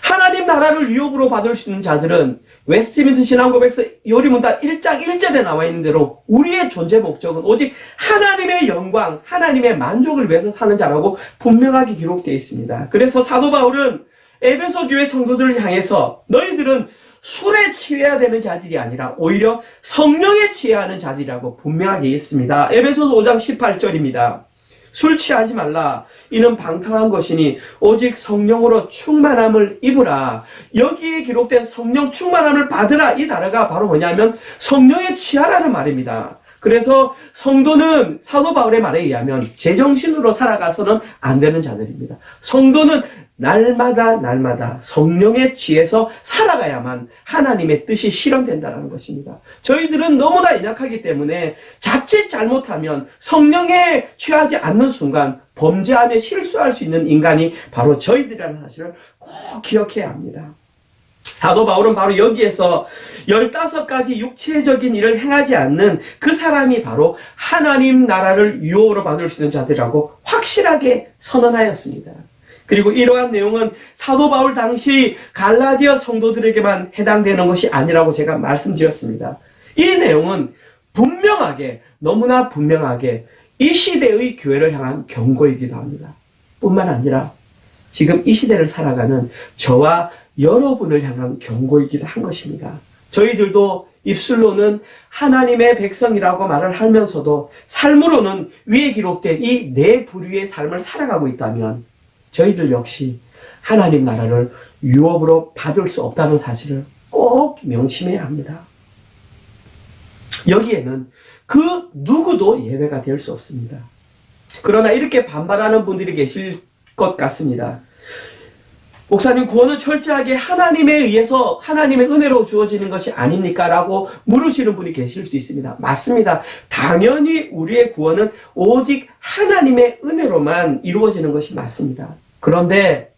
하나님 나라를 유혹으로 받을 수 있는 자들은 웨스트민스터 신앙고백서 요리문답 1장 1절에 나와 있는 대로 우리의 존재 목적은 오직 하나님의 영광, 하나님의 만족을 위해서 사는 자라고 분명하게 기록되어 있습니다. 그래서 사도 바울은 에베소 교회 성도들을 향해서 너희들은 술에 취해야 되는 자들이 아니라 오히려 성령에 취해야 하는 자들이라고 분명하게 했습니다. 에베소서 5장 18절입니다. 술 취하지 말라. 이는 방탕한 것이니 오직 성령으로 충만함을 입으라. 여기에 기록된 성령 충만함을 받으라. 이 단어가 바로 뭐냐면 성령에 취하라는 말입니다. 그래서 성도는 사도 바울의 말에 의하면 제정신으로 살아가서는 안 되는 자들입니다. 성도는 날마다 성령에 취해서 살아가야만 하나님의 뜻이 실현된다는 것입니다. 저희들은 너무나 연약하기 때문에 자칫 잘못하면 성령에 취하지 않는 순간 범죄하며 실수할 수 있는 인간이 바로 저희들이라는 사실을 꼭 기억해야 합니다. 사도 바울은 바로 여기에서 15가지 육체적인 일을 행하지 않는 그 사람이 바로 하나님 나라를 유혹으로 받을 수 있는 자들이라고 확실하게 선언하였습니다. 그리고 이러한 내용은 사도 바울 당시 갈라디아 성도들에게만 해당되는 것이 아니라고 제가 말씀드렸습니다. 이 내용은 분명하게, 너무나 분명하게 이 시대의 교회를 향한 경고이기도 합니다. 뿐만 아니라 지금 이 시대를 살아가는 저와 여러분을 향한 경고이기도 한 것입니다. 저희들도 입술로는 하나님의 백성이라고 말을 하면서도 삶으로는 위에 기록된 이 네 부류의 삶을 살아가고 있다면 저희들 역시 하나님 나라를 유업으로 받을 수 없다는 사실을 꼭 명심해야 합니다. 여기에는 그 누구도 예외가 될 수 없습니다. 그러나 이렇게 반발하는 분들이 계실 것 같습니다. 목사님, 구원은 철저하게 하나님에 의해서 하나님의 은혜로 주어지는 것이 아닙니까? 라고 물으시는 분이 계실 수 있습니다. 맞습니다. 당연히 우리의 구원은 오직 하나님의 은혜로만 이루어지는 것이 맞습니다. 그런데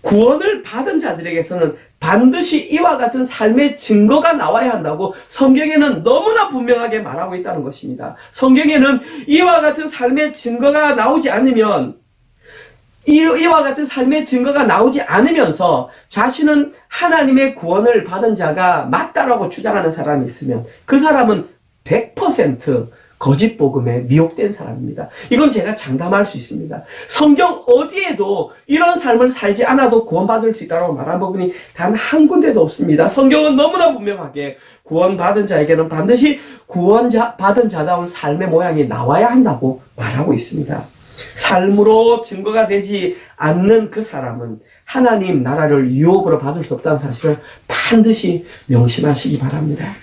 구원을 받은 자들에게서는 반드시 이와 같은 삶의 증거가 나와야 한다고 성경에는 너무나 분명하게 말하고 있다는 것입니다. 성경에는 이와 같은 삶의 증거가 나오지 않으면, 이와 같은 삶의 증거가 나오지 않으면서 자신은 하나님의 구원을 받은 자가 맞다라고 주장하는 사람이 있으면 그 사람은 100% 거짓 복음에 미혹된 사람입니다. 이건 제가 장담할 수 있습니다. 성경 어디에도 이런 삶을 살지 않아도 구원받을 수 있다고 말한 부분이 단 한 군데도 없습니다. 성경은 너무나 분명하게 구원받은 자에게는 반드시 구원받은 자다운 삶의 모양이 나와야 한다고 말하고 있습니다. 삶으로 증거가 되지 않는 그 사람은 하나님 나라를 유업으로 받을 수 없다는 사실을 반드시 명심하시기 바랍니다.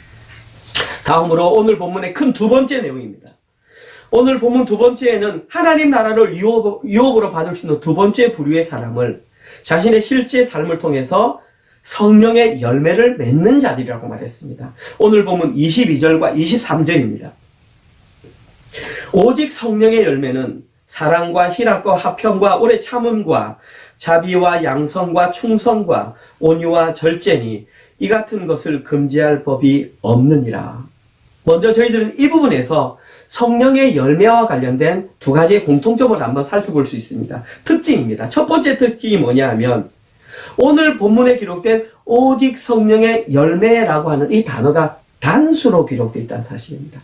다음으로 오늘 본문의 큰 두 번째 내용입니다. 오늘 본문 두 번째에는 하나님 나라를 유업으로 받을 수 있는 두 번째 부류의 사람을 자신의 실제 삶을 통해서 성령의 열매를 맺는 자들이라고 말했습니다. 오늘 본문 22절과 23절입니다. 오직 성령의 열매는 사랑과 희락과 화평과 오래 참음과 자비와 양성과 충성과 온유와 절제니 이 같은 것을 금지할 법이 없느니라. 먼저 저희들은 이 부분에서 성령의 열매와 관련된 두 가지의 공통점을 한번 살펴볼 수 있습니다. 특징입니다. 첫 번째 특징이 뭐냐 하면 오늘 본문에 기록된 오직 성령의 열매라고 하는 이 단어가 단수로 기록되어 있다는 사실입니다.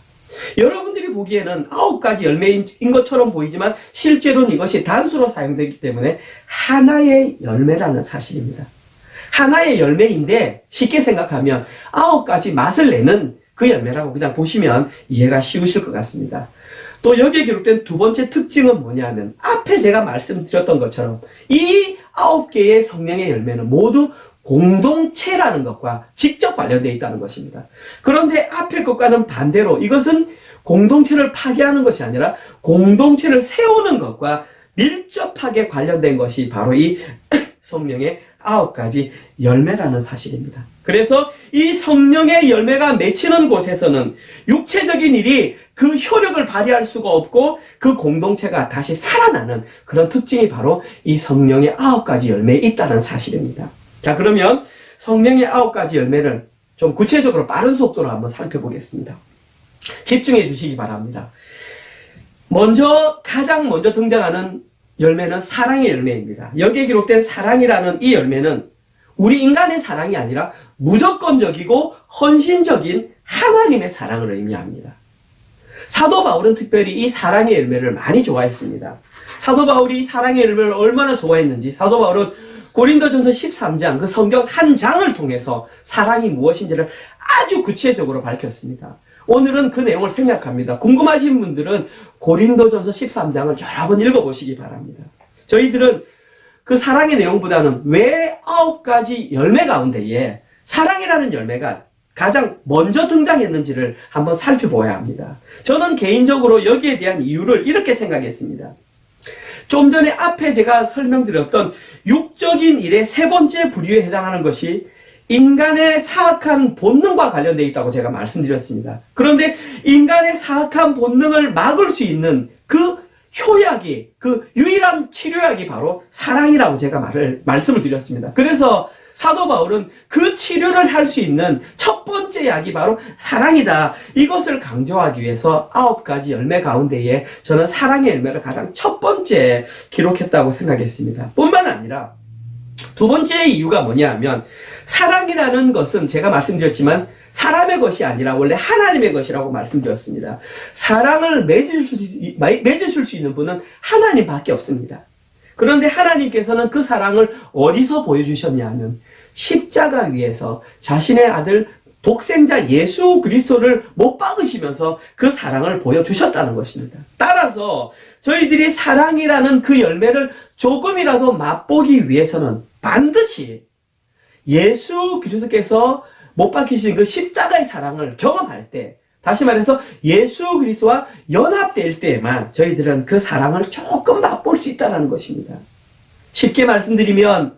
여러분들이 보기에는 9가지 열매인 것처럼 보이지만 실제로는 이것이 단수로 사용되기 때문에 하나의 열매라는 사실입니다. 하나의 열매인데 쉽게 생각하면 9가지 맛을 내는 그 열매라고 그냥 보시면 이해가 쉬우실 것 같습니다. 또 여기에 기록된 두 번째 특징은 뭐냐 하면 앞에 제가 말씀드렸던 것처럼 이 9개의 성령의 열매는 모두 공동체라는 것과 직접 관련되어 있다는 것입니다. 그런데 앞에 것과는 반대로 이것은 공동체를 파괴하는 것이 아니라 공동체를 세우는 것과 밀접하게 관련된 것이 바로 이 성령의 9가지 열매라는 사실입니다. 그래서 이 성령의 열매가 맺히는 곳에서는 육체적인 일이 그 효력을 발휘할 수가 없고 그 공동체가 다시 살아나는 그런 특징이 바로 이 성령의 9가지 열매에 있다는 사실입니다. 자, 그러면 성령의 9가지 열매를 좀 구체적으로 빠른 속도로 한번 살펴보겠습니다. 집중해 주시기 바랍니다. 가장 먼저 등장하는 열매는 사랑의 열매입니다. 여기에 기록된 사랑이라는 이 열매는 우리 인간의 사랑이 아니라 무조건적이고 헌신적인 하나님의 사랑을 의미합니다. 사도 바울은 특별히 이 사랑의 열매를 많이 좋아했습니다. 사도 바울이 이 사랑의 열매를 얼마나 좋아했는지 사도 바울은 고린도전서 13장 그 성경 한 장을 통해서 사랑이 무엇인지를 아주 구체적으로 밝혔습니다. 오늘은 그 내용을 생략합니다. 궁금하신 분들은 고린도전서 13장을 여러 번 읽어보시기 바랍니다. 저희들은 그 사랑의 내용보다는 왜 9가지 열매 가운데에 사랑이라는 열매가 가장 먼저 등장했는지를 한번 살펴봐야 합니다. 저는 개인적으로 여기에 대한 이유를 이렇게 생각했습니다. 좀 전에 앞에 제가 설명드렸던 육적인 일의 세 번째 부류에 해당하는 것이 인간의 사악한 본능과 관련되어 있다고 제가 말씀드렸습니다. 그런데 인간의 사악한 본능을 막을 수 있는 그 효약이, 그 유일한 치료약이 바로 사랑이라고 제가 말씀을 드렸습니다. 그래서 사도 바울은 그 치료를 할 수 있는 첫 번째 약이 바로 사랑이다. 이것을 강조하기 위해서 9가지 열매 가운데에 저는 사랑의 열매를 가장 첫 번째 기록했다고 생각했습니다. 뿐만 아니라 두 번째 이유가 뭐냐 하면 사랑이라는 것은 제가 말씀드렸지만 사람의 것이 아니라 원래 하나님의 것이라고 말씀드렸습니다. 사랑을 맺으실 수 있는 분은 하나님밖에 없습니다. 그런데 하나님께서는 그 사랑을 어디서 보여주셨냐 하면 십자가 위에서 자신의 아들 독생자 예수 그리스도를 못 박으시면서 그 사랑을 보여주셨다는 것입니다. 따라서 저희들이 사랑이라는 그 열매를 조금이라도 맛보기 위해서는 반드시 예수 그리스도께서 못 박히신 그 십자가의 사랑을 경험할 때, 다시 말해서 예수 그리스도와 연합될 때에만 저희들은 그 사랑을 조금 맛볼 수 있다는 것입니다. 쉽게 말씀드리면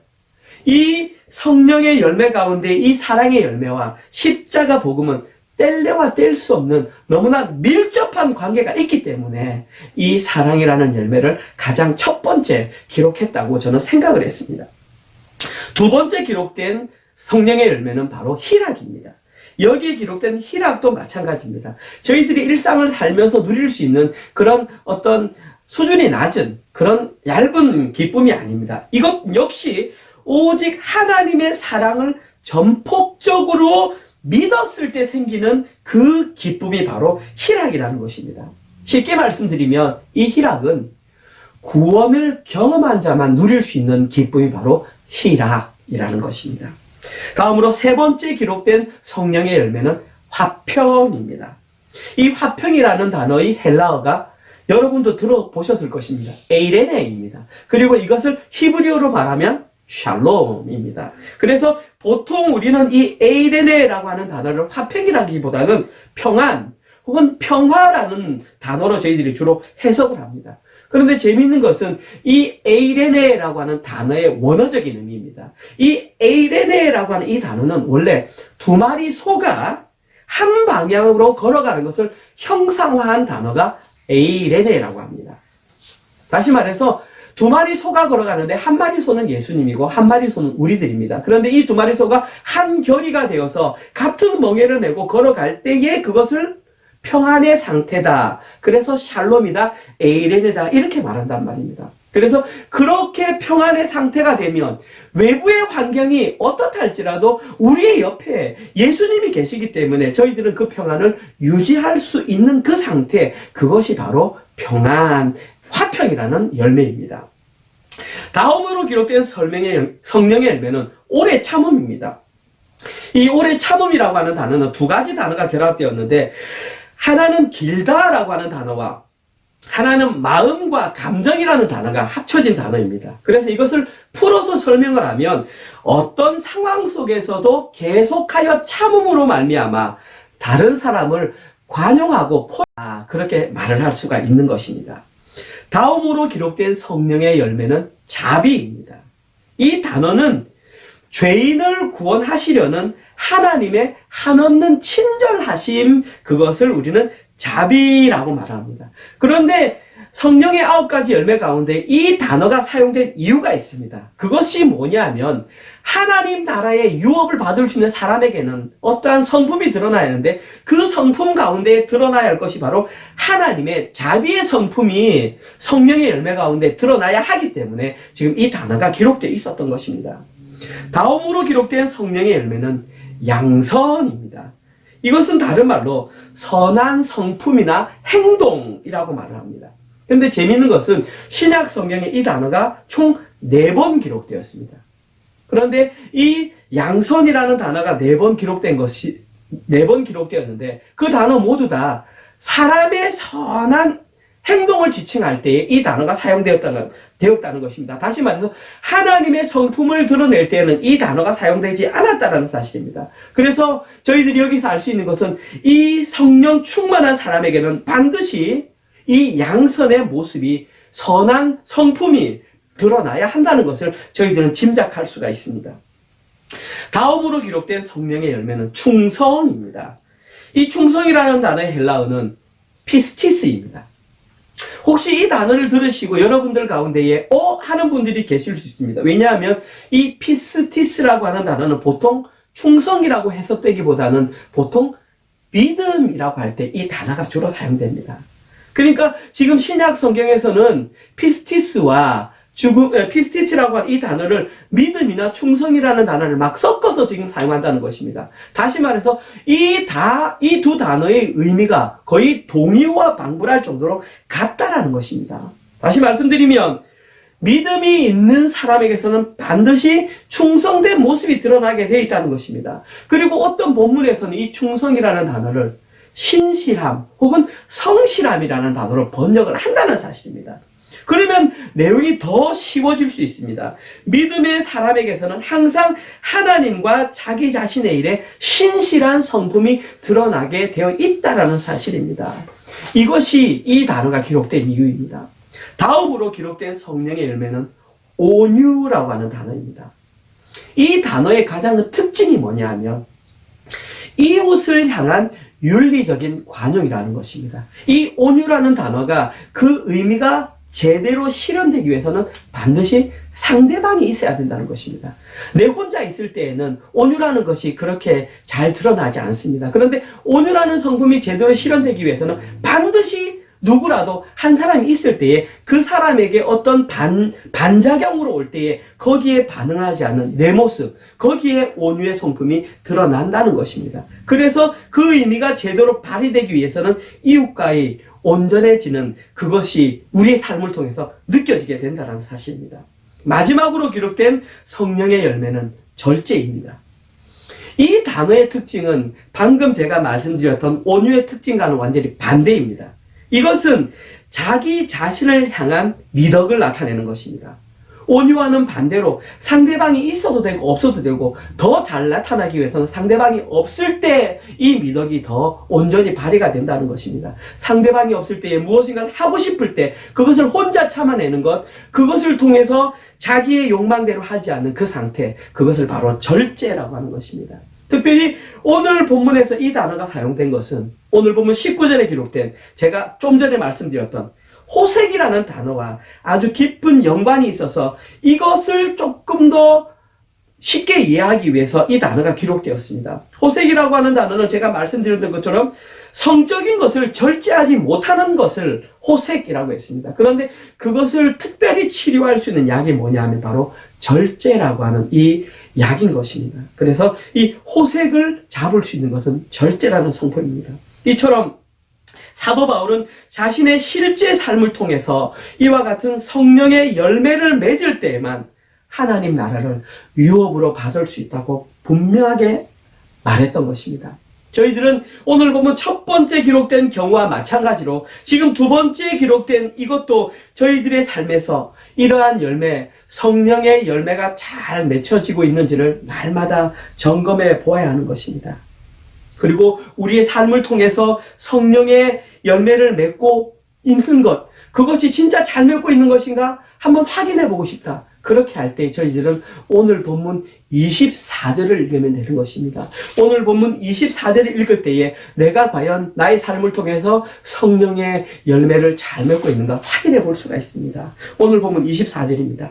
이 성령의 열매 가운데 이 사랑의 열매와 십자가 복음은 뗄래야 뗄 수 없는 너무나 밀접한 관계가 있기 때문에 이 사랑이라는 열매를 가장 첫 번째 기록했다고 저는 생각을 했습니다. 두 번째 기록된 성령의 열매는 바로 희락입니다. 여기에 기록된 희락도 마찬가지입니다. 저희들이 일상을 살면서 누릴 수 있는 그런 어떤 수준이 낮은 그런 얇은 기쁨이 아닙니다. 이것 역시 오직 하나님의 사랑을 전폭적으로 믿었을 때 생기는 그 기쁨이 바로 희락이라는 것입니다. 쉽게 말씀드리면 이 희락은 구원을 경험한 자만 누릴 수 있는 기쁨이 바로 희락이라는 것입니다. 다음으로 세 번째 기록된 성령의 열매는 화평입니다. 이 화평이라는 단어의 헬라어가 여러분도 들어보셨을 것입니다. 에이레네입니다. 그리고 이것을 히브리어로 말하면 샬롬입니다. 그래서 보통 우리는 이 에이레네라고 하는 단어를 화평이라기보다는 평안 혹은 평화라는 단어로 저희들이 주로 해석을 합니다. 그런데 재미있는 것은 이 에이레네라고 하는 단어의 원어적인 의미입니다. 이 에이레네라고 하는 이 단어는 원래 두 마리 소가 한 방향으로 걸어가는 것을 형상화한 단어가 에이레네라고 합니다. 다시 말해서 두 마리 소가 걸어가는데 한 마리 소는 예수님이고 한 마리 소는 우리들입니다. 그런데 이 두 마리 소가 한 결의가 되어서 같은 멍에를 메고 걸어갈 때에 그것을 평안의 상태다. 그래서 샬롬이다, 에이렌이다 이렇게 말한단 말입니다. 그래서 그렇게 평안의 상태가 되면 외부의 환경이 어떻다 할지라도 우리의 옆에 예수님이 계시기 때문에 저희들은 그 평안을 유지할 수 있는 그 상태, 그것이 바로 평안, 화평이라는 열매입니다. 다음으로 기록된 성령의 열매는 오래 참음입니다. 이 오래 참음이라고 하는 단어는 두 가지 단어가 결합되었는데, 하나는 길다라고 하는 단어와 하나는 마음과 감정이라는 단어가 합쳐진 단어입니다. 그래서 이것을 풀어서 설명을 하면 어떤 상황 속에서도 계속하여 참음으로 말미암아 다른 사람을 관용하고 그렇게 말을 할 수가 있는 것입니다. 다음으로 기록된 성령의 열매는 자비입니다. 이 단어는 죄인을 구원하시려는 하나님의 한없는 친절하심, 그것을 우리는 자비라고 말합니다. 그런데 성령의 9가지 열매 가운데 이 단어가 사용된 이유가 있습니다. 그것이 뭐냐면 하나님 나라의 유업을 받을 수 있는 사람에게는 어떠한 성품이 드러나야 하는데 그 성품 가운데 드러나야 할 것이 바로 하나님의 자비의 성품이 성령의 열매 가운데 드러나야 하기 때문에 지금 이 단어가 기록되어 있었던 것입니다. 다음으로 기록된 성령의 열매는 양선입니다. 이것은 다른 말로 선한 성품이나 행동이라고 말을 합니다. 그런데 재미있는 것은 신약 성경에 이 단어가 총 4번 기록되었습니다. 그런데 이 양선이라는 단어가 4번 기록되었는데 그 단어 모두 다 사람의 선한 행동을 지칭할 때에 이 단어가 사용되었다는 것입니다. 다시 말해서 하나님의 성품을 드러낼 때에는 이 단어가 사용되지 않았다는 사실입니다. 그래서 저희들이 여기서 알 수 있는 것은 이 성령 충만한 사람에게는 반드시 이 양선의 모습이, 선한 성품이 드러나야 한다는 것을 저희들은 짐작할 수가 있습니다. 다음으로 기록된 성령의 열매는 충성입니다. 이 충성이라는 단어의 헬라어는 피스티스입니다. 혹시 이 단어를 들으시고 여러분들 가운데에 하는 분들이 계실 수 있습니다. 왜냐하면 이 피스티스라고 하는 단어는 보통 충성이라고 해석되기보다는 보통 믿음이라고 할 때 이 단어가 주로 사용됩니다. 그러니까 지금 신약 성경에서는 피스티스라고 하는 이 단어를 믿음이나 충성이라는 단어를 막 섞어서 지금 사용한다는 것입니다. 다시 말해서 이 두 단어의 의미가 거의 동의와 방불할 정도로 같다라는 것입니다. 다시 말씀드리면 믿음이 있는 사람에게서는 반드시 충성된 모습이 드러나게 되어 있다는 것입니다. 그리고 어떤 본문에서는 이 충성이라는 단어를 신실함 혹은 성실함이라는 단어로 번역을 한다는 사실입니다. 그러면 내용이 더 쉬워질 수 있습니다. 믿음의 사람에게서는 항상 하나님과 자기 자신의 일에 신실한 성품이 드러나게 되어 있다는 사실입니다. 이것이 이 단어가 기록된 이유입니다. 다음으로 기록된 성령의 열매는 온유라고 하는 단어입니다. 이 단어의 가장 큰 특징이 뭐냐 하면 이웃을 향한 윤리적인 관용이라는 것입니다. 이 온유라는 단어가 그 의미가 제대로 실현되기 위해서는 반드시 상대방이 있어야 된다는 것입니다. 내 혼자 있을 때에는 온유라는 것이 그렇게 잘 드러나지 않습니다. 그런데 온유라는 성품이 제대로 실현되기 위해서는 반드시 누구라도 한 사람이 있을 때에 그 사람에게 어떤 반작용으로 올 때에 거기에 반응하지 않는 내 모습, 거기에 온유의 성품이 드러난다는 것입니다. 그래서 그 의미가 제대로 발휘되기 위해서는 이웃과의 온전해지는 그것이 우리의 삶을 통해서 느껴지게 된다는 사실입니다. 마지막으로 기록된 성령의 열매는 절제입니다. 이 단어의 특징은 방금 제가 말씀드렸던 온유의 특징과는 완전히 반대입니다. 이것은 자기 자신을 향한 미덕을 나타내는 것입니다. 온유와는 반대로 상대방이 있어도 되고 없어도 되고 더 잘 나타나기 위해서는 상대방이 없을 때 이 미덕이 더 온전히 발휘가 된다는 것입니다. 상대방이 없을 때에 무엇인가 하고 싶을 때 그것을 혼자 참아내는 것, 그것을 통해서 자기의 욕망대로 하지 않는 그 상태, 그것을 바로 절제라고 하는 것입니다. 특별히 오늘 본문에서 이 단어가 사용된 것은 오늘 본문 19절에 기록된 제가 좀 전에 말씀드렸던 호색이라는 단어와 아주 깊은 연관이 있어서 이것을 조금 더 쉽게 이해하기 위해서 이 단어가 기록되었습니다. 호색이라고 하는 단어는 제가 말씀드렸던 것처럼 성적인 것을 절제하지 못하는 것을 호색이라고 했습니다. 그런데 그것을 특별히 치료할 수 있는 약이 뭐냐 하면 바로 절제라고 하는 이 약인 것입니다. 그래서 이 호색을 잡을 수 있는 것은 절제라는 성품입니다. 이처럼 사도 바울은 자신의 실제 삶을 통해서 이와 같은 성령의 열매를 맺을 때에만 하나님 나라를 유업으로 받을 수 있다고 분명하게 말했던 것입니다. 저희들은 오늘 보면 첫 번째 기록된 경우와 마찬가지로 지금 두 번째 기록된 이것도 저희들의 삶에서 이러한 열매, 성령의 열매가 잘 맺혀지고 있는지를 날마다 점검해 보아야 하는 것입니다. 그리고 우리의 삶을 통해서 성령의 열매를 맺고 있는 것, 그것이 진짜 잘 맺고 있는 것인가 한번 확인해 보고 싶다. 그렇게 할 때 저희들은 오늘 본문 24절을 읽으면 되는 것입니다. 오늘 본문 24절을 읽을 때에 내가 과연 나의 삶을 통해서 성령의 열매를 잘 맺고 있는가 확인해 볼 수가 있습니다. 오늘 본문 24절입니다.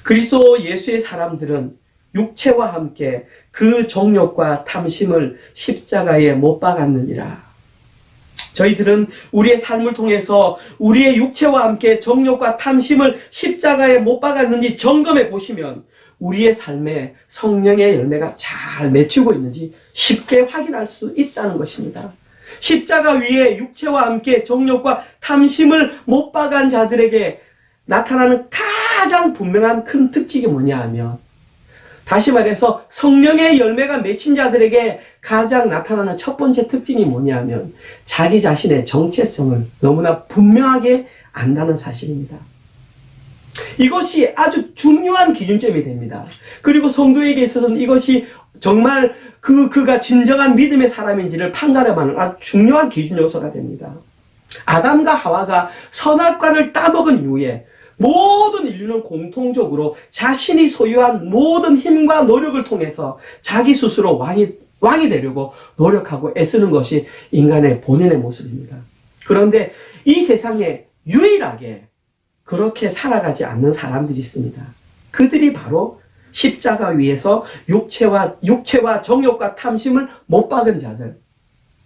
그리스도 예수의 사람들은 육체와 함께 그 정욕과 탐심을 십자가에 못 박았느니라. 저희들은 우리의 삶을 통해서 우리의 육체와 함께 정욕과 탐심을 십자가에 못 박았는지 점검해 보시면 우리의 삶에 성령의 열매가 잘 맺히고 있는지 쉽게 확인할 수 있다는 것입니다. 십자가 위에 육체와 함께 정욕과 탐심을 못 박은 자들에게 나타나는 가장 분명한 큰 특징이 뭐냐 하면, 다시 말해서 성령의 열매가 맺힌 자들에게 가장 나타나는 첫 번째 특징이 뭐냐 하면 자기 자신의 정체성을 너무나 분명하게 안다는 사실입니다. 이것이 아주 중요한 기준점이 됩니다. 그리고 성도에게 있어서는 이것이 정말 그가 진정한 믿음의 사람인지를 판가름하는 아주 중요한 기준 요소가 됩니다. 아담과 하와가 선악과를 따먹은 이후에 모든 인류는 공통적으로 자신이 소유한 모든 힘과 노력을 통해서 자기 스스로 왕이 되려고 노력하고 애쓰는 것이 인간의 본연의 모습입니다. 그런데 이 세상에 유일하게 그렇게 살아가지 않는 사람들이 있습니다. 그들이 바로 십자가 위에서 육체와 정욕과 탐심을 못 박은 자들,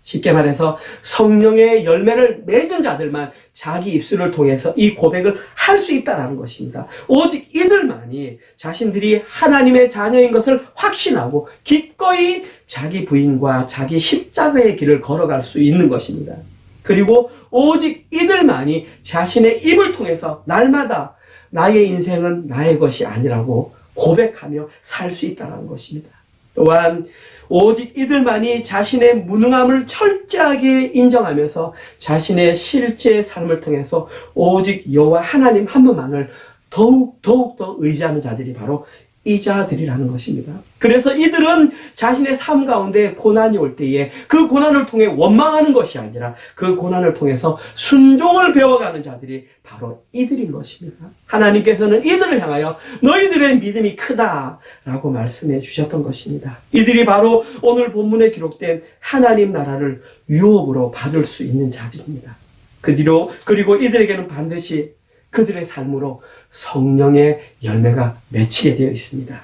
쉽게 말해서 성령의 열매를 맺은 자들만 자기 입술을 통해서 이 고백을 할 수 있다는 것입니다. 오직 이들만이 자신들이 하나님의 자녀인 것을 확신하고 기꺼이 자기 부인과 자기 십자가의 길을 걸어갈 수 있는 것입니다. 그리고 오직 이들만이 자신의 입을 통해서 날마다 나의 인생은 나의 것이 아니라고 고백하며 살 수 있다는 것입니다. 또한 오직 이들만이 자신의 무능함을 철저하게 인정하면서 자신의 실제 삶을 통해서 오직 여호와 하나님 한 분만을 더욱 더 의지하는 자들이 바로 이 자들이라는 것입니다. 그래서 이들은 자신의 삶 가운데 고난이 올 때에 그 고난을 통해 원망하는 것이 아니라 그 고난을 통해서 순종을 배워가는 자들이 바로 이들인 것입니다. 하나님께서는 이들을 향하여 너희들의 믿음이 크다라고 말씀해 주셨던 것입니다. 이들이 바로 오늘 본문에 기록된 하나님 나라를 유업으로 받을 수 있는 자들입니다. 그리고 이들에게는 반드시 그들의 삶으로 성령의 열매가 맺히게 되어 있습니다.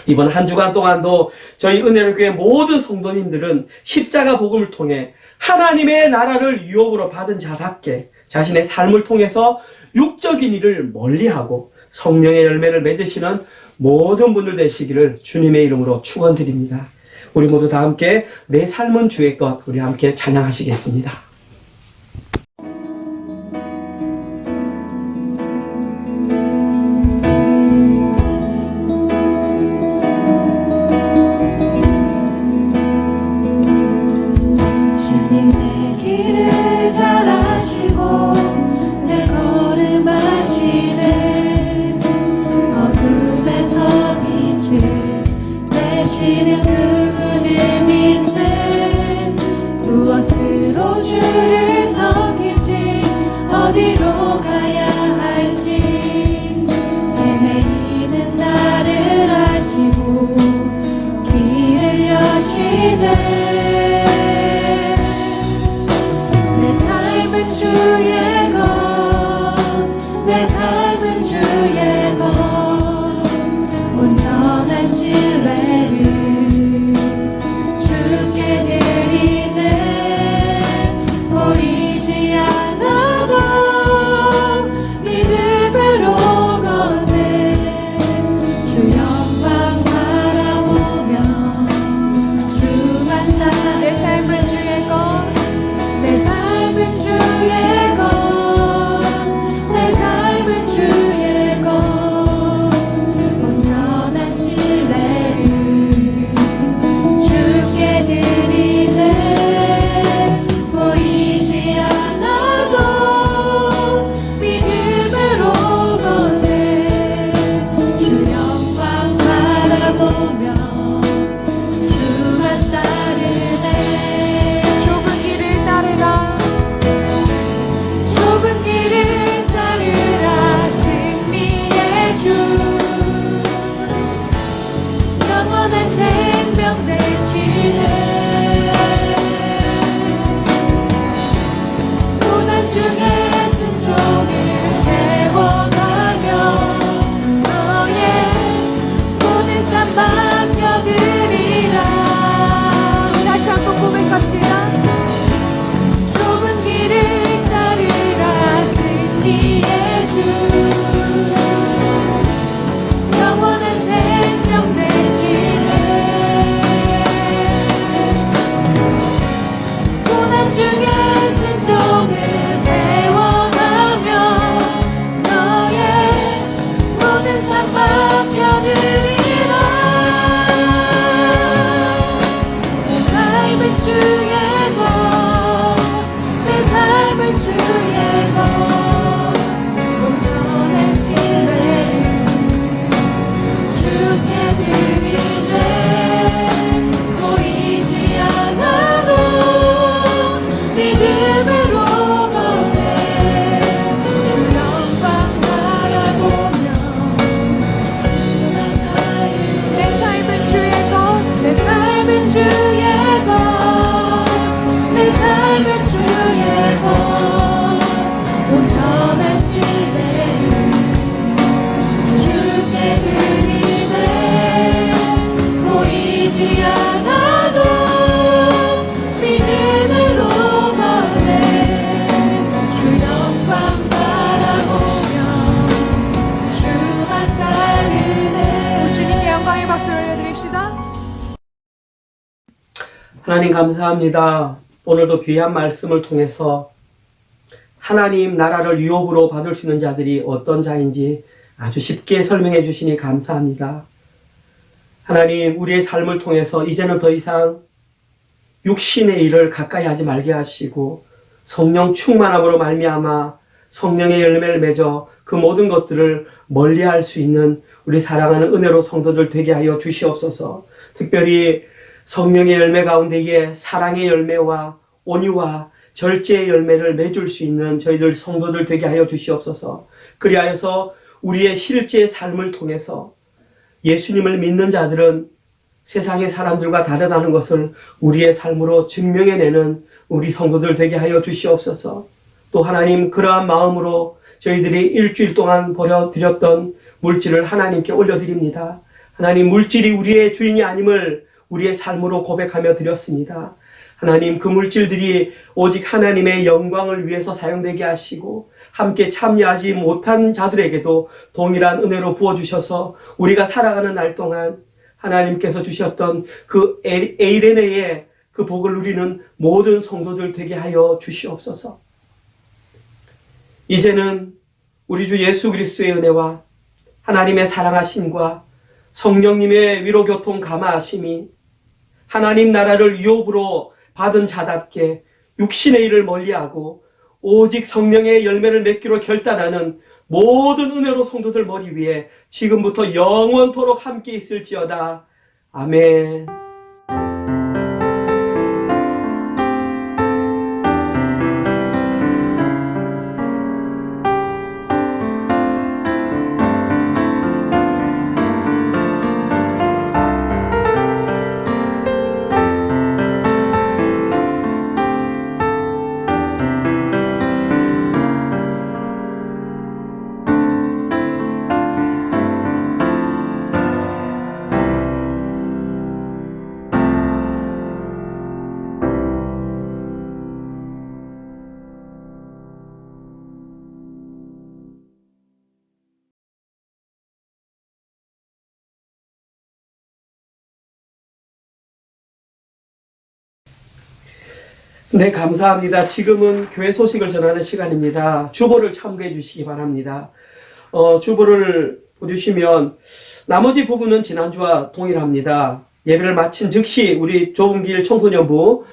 이번 한 주간 동안도 저희 은혜로 교회 모든 성도님들은 십자가 복음을 통해 하나님의 나라를 유업으로 받은 자답게 자신의 삶을 통해서 육적인 일을 멀리하고 성령의 열매를 맺으시는 모든 분들 되시기를 주님의 이름으로 축원드립니다. 우리 모두 다 함께 내 삶은 주의 것, 우리 함께 찬양하시겠습니다. 내 삶은 주의 것, 온전히 맡겨드리라. 다시 한번 고백합시다. 좁은 길을 따르라. 승리의 주 영원한 생명 되시네. 고난 중에 순종을 배워가며 너의 모든 삶 맡겨드리라. 내 삶은 주의 것, 내 삶은 주의 것, 온전한 신뢰를 주께 드리네. 보이지 않아도 믿음으로 걷네. 주 영광 바라보며 주만 나의 내 삶은 주의 것, 내 삶은 주의 것, 내 삶은 주의 것, 온전한 신뢰를 주께 드리네. 보이지 않아도 믿음으로 걷네. 주 영광 바라보며 주만 따르네. 주님께 영광의 박수를 올려드립시다. 하나님 감사합니다. 오늘도 귀한 말씀을 통해서 하나님 나라를 유업으로 받을 수 있는 자들이 어떤 자인지 아주 쉽게 설명해 주시니 감사합니다. 하나님, 우리의 삶을 통해서 이제는 더 이상 육신의 일을 가까이 하지 말게 하시고 성령 충만함으로 말미암아 성령의 열매를 맺어 그 모든 것들을 멀리할 수 있는 우리 사랑하는 은혜로 성도들 되게 하여 주시옵소서. 특별히 성령의 열매 가운데에 사랑의 열매와 온유와 절제의 열매를 맺을 수 있는 저희들 성도들 되게 하여 주시옵소서. 그리하여서 우리의 실제 삶을 통해서 예수님을 믿는 자들은 세상의 사람들과 다르다는 것을 우리의 삶으로 증명해내는 우리 성도들 되게 하여 주시옵소서. 또 하나님, 그러한 마음으로 저희들이 일주일 동안 버려드렸던 물질을 하나님께 올려드립니다. 하나님, 물질이 우리의 주인이 아님을 우리의 삶으로 고백하며 드렸습니다. 하나님, 그 물질들이 오직 하나님의 영광을 위해서 사용되게 하시고 함께 참여하지 못한 자들에게도 동일한 은혜로 부어주셔서 우리가 살아가는 날 동안 하나님께서 주셨던 그 에이레네의 그 복을 누리는 모든 성도들 되게 하여 주시옵소서. 이제는 우리 주 예수 그리스도의 은혜와 하나님의 사랑하심과 성령님의 위로교통 감화하심이 하나님 나라를 유업으로 받은 자답게 육신의 일을 멀리하고 오직 성령의 열매를 맺기로 결단하는 모든 은혜로 성도들 머리 위에 지금부터 영원토록 함께 있을지어다. 아멘. 네, 감사합니다. 지금은 교회 소식을 전하는 시간입니다. 주보를 참고해 주시기 바랍니다. 주보를 보주시면 나머지 부분은 지난주와 동일합니다. 예배를 마친 즉시 우리 좁은 길 청소년부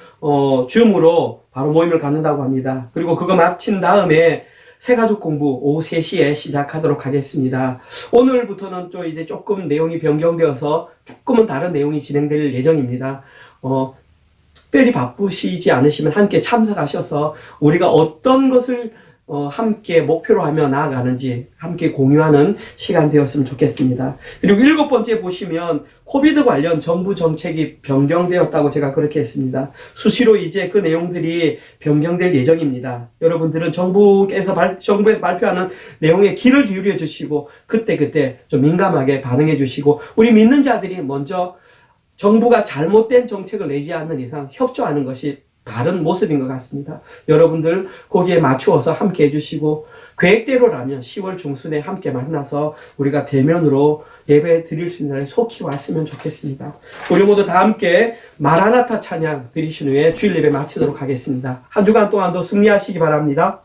줌으로 바로 모임을 갖는다고 합니다. 그리고 그거 마친 다음에 새가족 공부 오후 3시에 시작하도록 하겠습니다. 오늘부터는 또 이제 조금 내용이 변경되어서 조금은 다른 내용이 진행될 예정입니다. 특별히 바쁘시지 않으시면 함께 참석하셔서 우리가 어떤 것을 함께 목표로 하며 나아가는지 함께 공유하는 시간 되었으면 좋겠습니다. 그리고 7번째 보시면 코비드 관련 정부 정책이 변경되었다고 제가 그렇게 했습니다. 수시로 이제 그 내용들이 변경될 예정입니다. 여러분들은 정부에서 발표하는 내용에 귀를 기울여 주시고 그때 좀 민감하게 반응해 주시고 우리 믿는 자들이 먼저 정부가 잘못된 정책을 내지 않는 이상 협조하는 것이 바른 모습인 것 같습니다. 여러분들 거기에 맞추어서 함께 해주시고 계획대로라면 10월 중순에 함께 만나서 우리가 대면으로 예배 드릴 수 있는 날에 속히 왔으면 좋겠습니다. 우리 모두 다 함께 마라나타 찬양 드리신 후에 주일 예배 마치도록 하겠습니다. 한 주간 동안도 승리하시기 바랍니다.